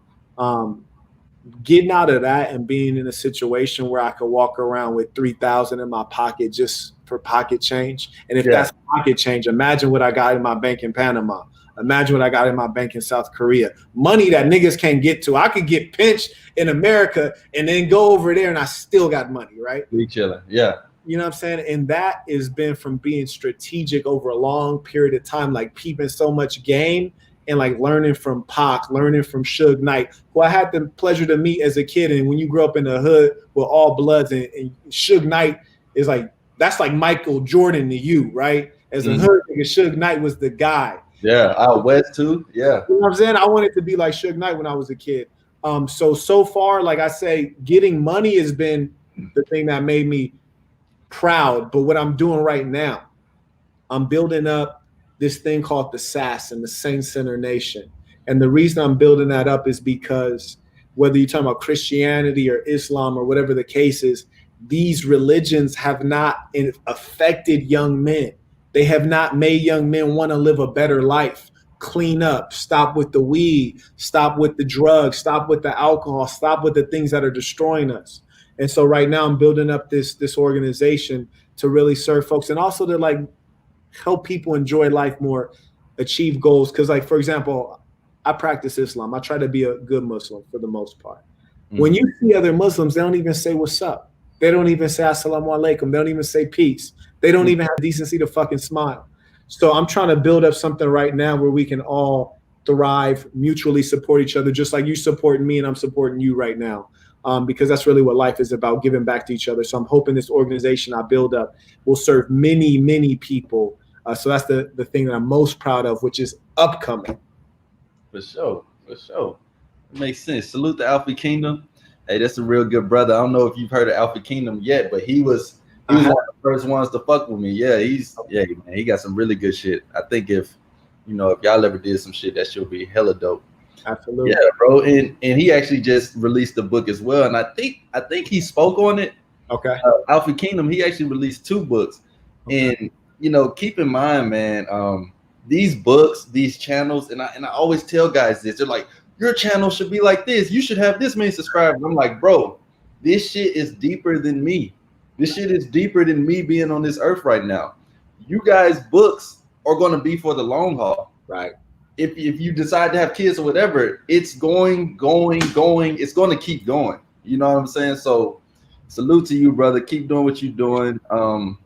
Getting out of that and being in a situation where I could walk around with 3,000 in my pocket just for pocket change. And if that's pocket change, imagine what I got in my bank in Panama. Imagine what I got in my bank in South Korea. Money that niggas can't get to. I could get pinched in America and then go over there and I still got money, right? Be chilling. Yeah. You know what I'm saying? And that has been from being strategic over a long period of time, like peeping so much game and like learning from Pac, learning from Suge Knight, who I had the pleasure to meet as a kid. And when you grow up in the hood with all bloods and Suge Knight is like, that's like Michael Jordan to you, right? As a hood nigga, Suge Knight was the guy. Yeah, out west too. Yeah. You know what I'm saying? I wanted to be like Suge Knight when I was a kid. So far, like I say, getting money has been the thing that made me proud. But what I'm doing right now, I'm building up this thing called the SAS and the Saint Center Nation. And the reason I'm building that up is because whether you're talking about Christianity or Islam or whatever the case is, these religions have not affected young men. They have not made young men want to live a better life, clean up, stop with the weed, stop with the drugs, stop with the alcohol, stop with the things that are destroying us. And so right now I'm building up this organization to really serve folks and also to like help people enjoy life more, achieve goals. Because like, for example, I practice Islam. I try to be a good Muslim for the most part. When you see other Muslims, they don't even say what's up. They don't even say assalamu alaikum. They don't even say peace. They don't even have decency to fucking smile. So I'm trying to build up something right now where we can all thrive, mutually support each other, just like you supporting me and I'm supporting you right now. Because that's really what life is about, giving back to each other. So I'm hoping this organization I build up will serve many, many people. So that's the thing that I'm most proud of, which is upcoming. For sure. It makes sense. Salute to Alpha Kingdom. Hey, that's a real good brother. I don't know if you've heard of Alpha Kingdom yet, but he was one of the first ones to fuck with me. Yeah, man, he got some really good shit. I think if y'all ever did some shit, that should be hella dope. Absolutely. Yeah, bro. And he actually just released the book as well. And I think he spoke on it. Okay. Alpha Kingdom, he actually released 2 books. Okay. And keep in mind, man, these books, these channels, and I always tell guys this, they're like, your channel should be like this. You should have this many subscribers. I'm like, bro, this shit is deeper than me. This shit is deeper than me being on this earth right now. You guys' books are going to be for the long haul. Right. If you decide to have kids or whatever, it's going. It's going to keep going. You know what I'm saying? So salute to you, brother. Keep doing what you're doing. I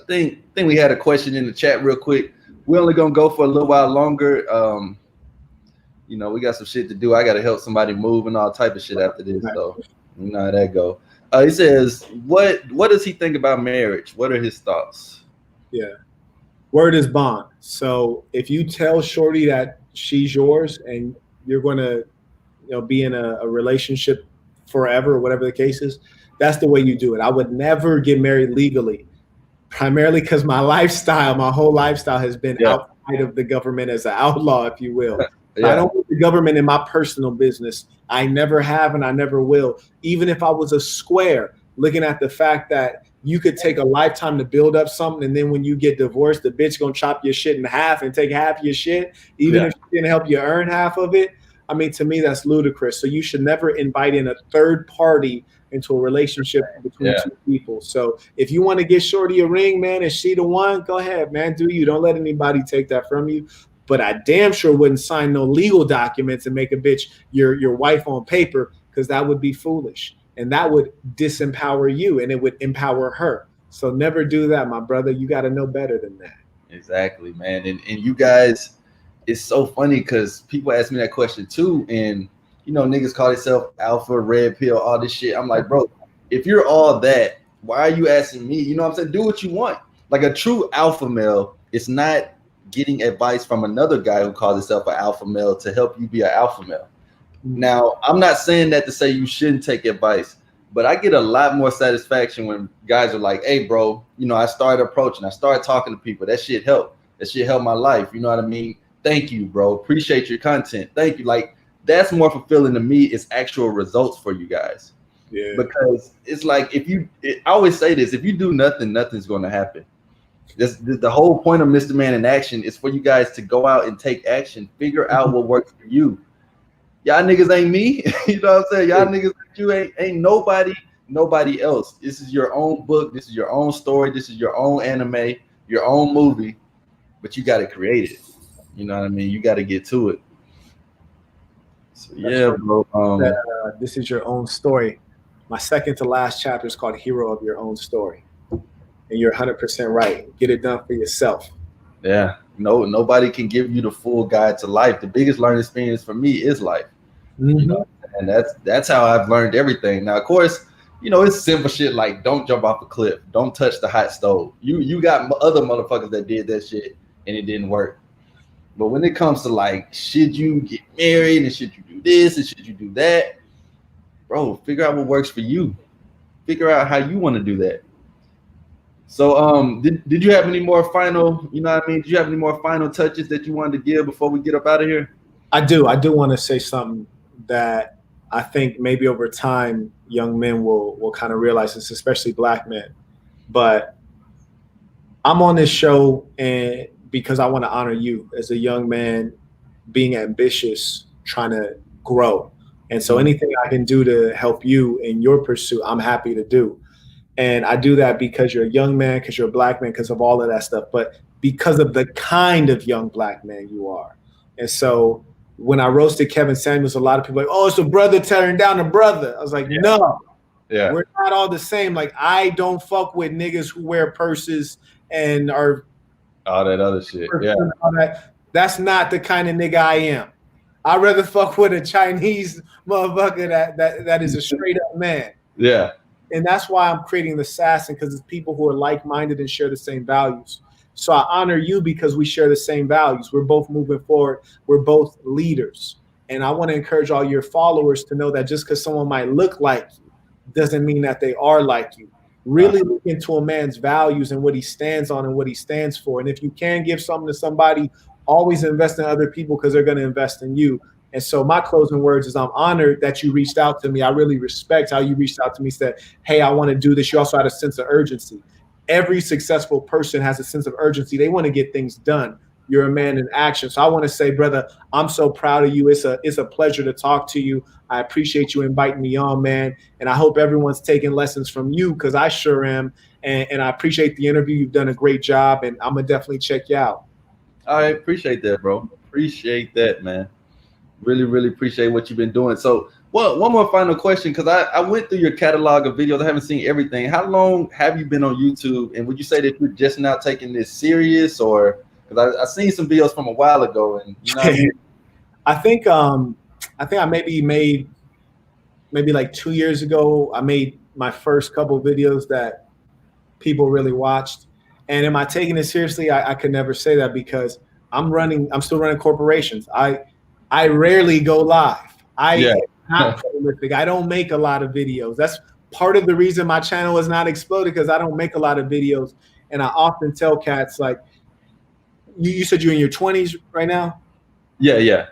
think we had a question in the chat real quick. We're only going to go for a little while longer. you know, we got some shit to do. I got to help somebody move and all type of shit after this. So you know how that go. He says, what does he think about marriage? What are his thoughts? Yeah. Word is bond. So if you tell Shorty that she's yours and you're going to, you know, be in a relationship forever or whatever the case is, that's the way you do it. I would never get married legally, primarily because my whole lifestyle has been outside of the government as an outlaw, if you will. I don't want the government in my personal business. I never have and I never will. Even if I was a square, looking at the fact that you could take a lifetime to build up something, and then when you get divorced, the bitch gonna chop your shit in half and take half your shit, even if she didn't help you earn half of it. I mean, to me, that's ludicrous. So you should never invite in a third party into a relationship between two people. So if you want to get Shorty a ring, man, and she the one, go ahead, man. Do you. Don't let anybody take that from you. But I damn sure wouldn't sign no legal documents and make a bitch your wife on paper, because that would be foolish. And that would disempower you and it would empower her. So never do that, my brother. You got to know better than that. Exactly, man. And you guys, it's so funny because people ask me that question too. And, you know, niggas call themselves alpha, red pill, all this shit. I'm like, bro, if you're all that, why are you asking me? You know what I'm saying? Do what you want. Like a true alpha male, it's not getting advice from another guy who calls himself an alpha male to help you be an alpha male. Now, I'm not saying that to say you shouldn't take advice, but I get a lot more satisfaction when guys are like, hey, bro, you know, I started approaching, I started talking to people. That shit helped. That shit helped my life. You know what I mean? Thank you, bro. Appreciate your content. Thank you. Like, that's more fulfilling to me. It's actual results for you guys. Yeah. Because it's like, I always say this, if you do nothing, nothing's going to happen. The whole point of Mr. Man in Action is for you guys to go out and take action, figure out what works for you. Y'all niggas ain't me. You know what I'm saying? Y'all niggas like you ain't nobody else. This is your own book. This is your own story. This is your own anime, your own movie, but you got to create it. You know what I mean? You got to get to it. So yeah, bro. This is your own story. My second to last chapter is called Hero of Your Own Story. And you're 100% right. Get it done for yourself. Yeah. Nobody can give you the full guide to life. The biggest learning experience for me is life. Mm-hmm. You know, and that's how I've learned everything. Now, of course, you know, it's simple shit like don't jump off a cliff, don't touch the hot stove. You got other motherfuckers that did that shit and it didn't work. But when it comes to like, should you get married and should you do this and should you do that, bro, figure out what works for you. Figure out how you want to do that. So did you have any more final, you know what I mean? Did you have any more final touches that you wanted to give before we get up out of here? I do want to say something that I think maybe over time young men will kind of realize this, especially black men. But I'm on this show and because I want to honor you as a young man being ambitious, trying to grow. And so anything I can do to help you in your pursuit, I'm happy to do. And I do that because you're a young man, because you're a black man, because of all of that stuff, but because of the kind of young black man you are. And so when I roasted Kevin Samuels, a lot of people were like, oh, it's a brother tearing down a brother. I was like, no, we're not all the same. Like, I don't fuck with niggas who wear purses and are all that other shit. Yeah. That's not the kind of nigga I am. I'd rather fuck with a Chinese motherfucker that is a straight up man. Yeah. And that's why I'm creating the Assassin, because it's people who are like-minded and share the same values. So I honor you because we share the same values. We're both moving forward. We're both leaders. And I want to encourage all your followers to know that just because someone might look like you doesn't mean that they are like you. Really look into a man's values and what he stands on and what he stands for. And if you can give something to somebody, always invest in other people because they're going to invest in you. And so my closing words is I'm honored that you reached out to me. I really respect how you reached out to me, said, hey, I want to do this. You also had a sense of urgency. Every successful person has a sense of urgency. They want to get things done. You're a man in action. So I want to say, brother, I'm so proud of you. It's a pleasure to talk to you. I appreciate you inviting me on, man. And I hope everyone's taking lessons from you because I sure am. And I appreciate the interview. You've done a great job, and I'm going to definitely check you out. I appreciate that, bro. Appreciate that, man. Really, really appreciate what you've been doing. So, well, one more final question, because I went through your catalog of videos. I haven't seen everything. How long have you been on YouTube? And would you say that you're just now taking this serious, or because I seen some videos from a while ago, and you know what I mean? I think I maybe like 2 years ago, I made my first couple of videos that people really watched. And am I taking it seriously? I could never say that because I'm still running corporations. I rarely go live. Yeah. Not prolific. I don't make a lot of videos. That's part of the reason my channel has not exploded, because I don't make a lot of videos. And I often tell cats, like, you said you're in your 20s right now? Yeah.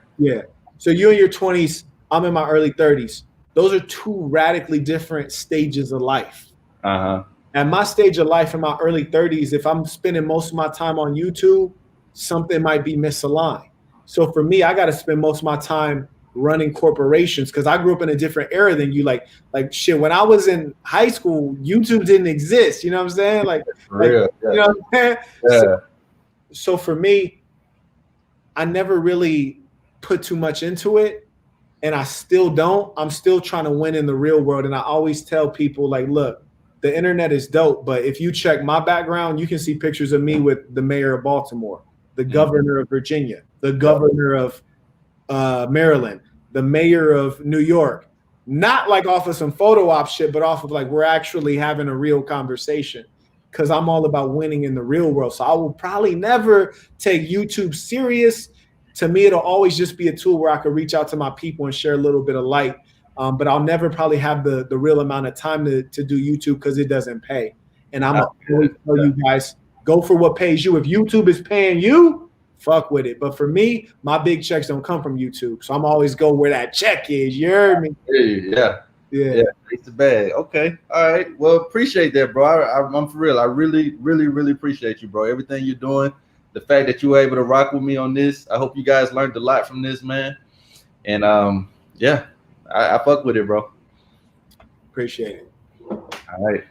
So you're in your 20s, I'm in my early 30s. Those are two radically different stages of life. At my stage of life in my early 30s, if I'm spending most of my time on YouTube, something might be misaligned. So for me, I got to spend most of my time running corporations, because I grew up in a different era than you. Like shit, when I was in high school, YouTube didn't exist. You know what I'm saying? You know what I'm saying? Yeah. So for me, I never really put too much into it, and I still don't. I'm still trying to win in the real world. And I always tell people, like, look, the internet is dope, but if you check my background, you can see pictures of me with the mayor of Baltimore, the governor of Virginia, the governor of Maryland, the mayor of New York. Not like off of some photo op shit, but off of like we're actually having a real conversation, because I'm all about winning in the real world. So I will probably never take YouTube serious. To me, it'll always just be a tool where I could reach out to my people and share a little bit of light. But I'll never probably have the real amount of time to do YouTube, because it doesn't pay. And I'm always tell you guys, go for what pays you. If YouTube is paying you, fuck with it. But for me, my big checks don't come from YouTube. So I'm always go where that check is. You heard me? Yeah. It's the bag. Okay. All right. Well, appreciate that, bro. I'm for real. I really appreciate you, bro. Everything you're doing, the fact that you were able to rock with me on this. I hope you guys learned a lot from this, man. And yeah, I fuck with it, bro. Appreciate it. All right.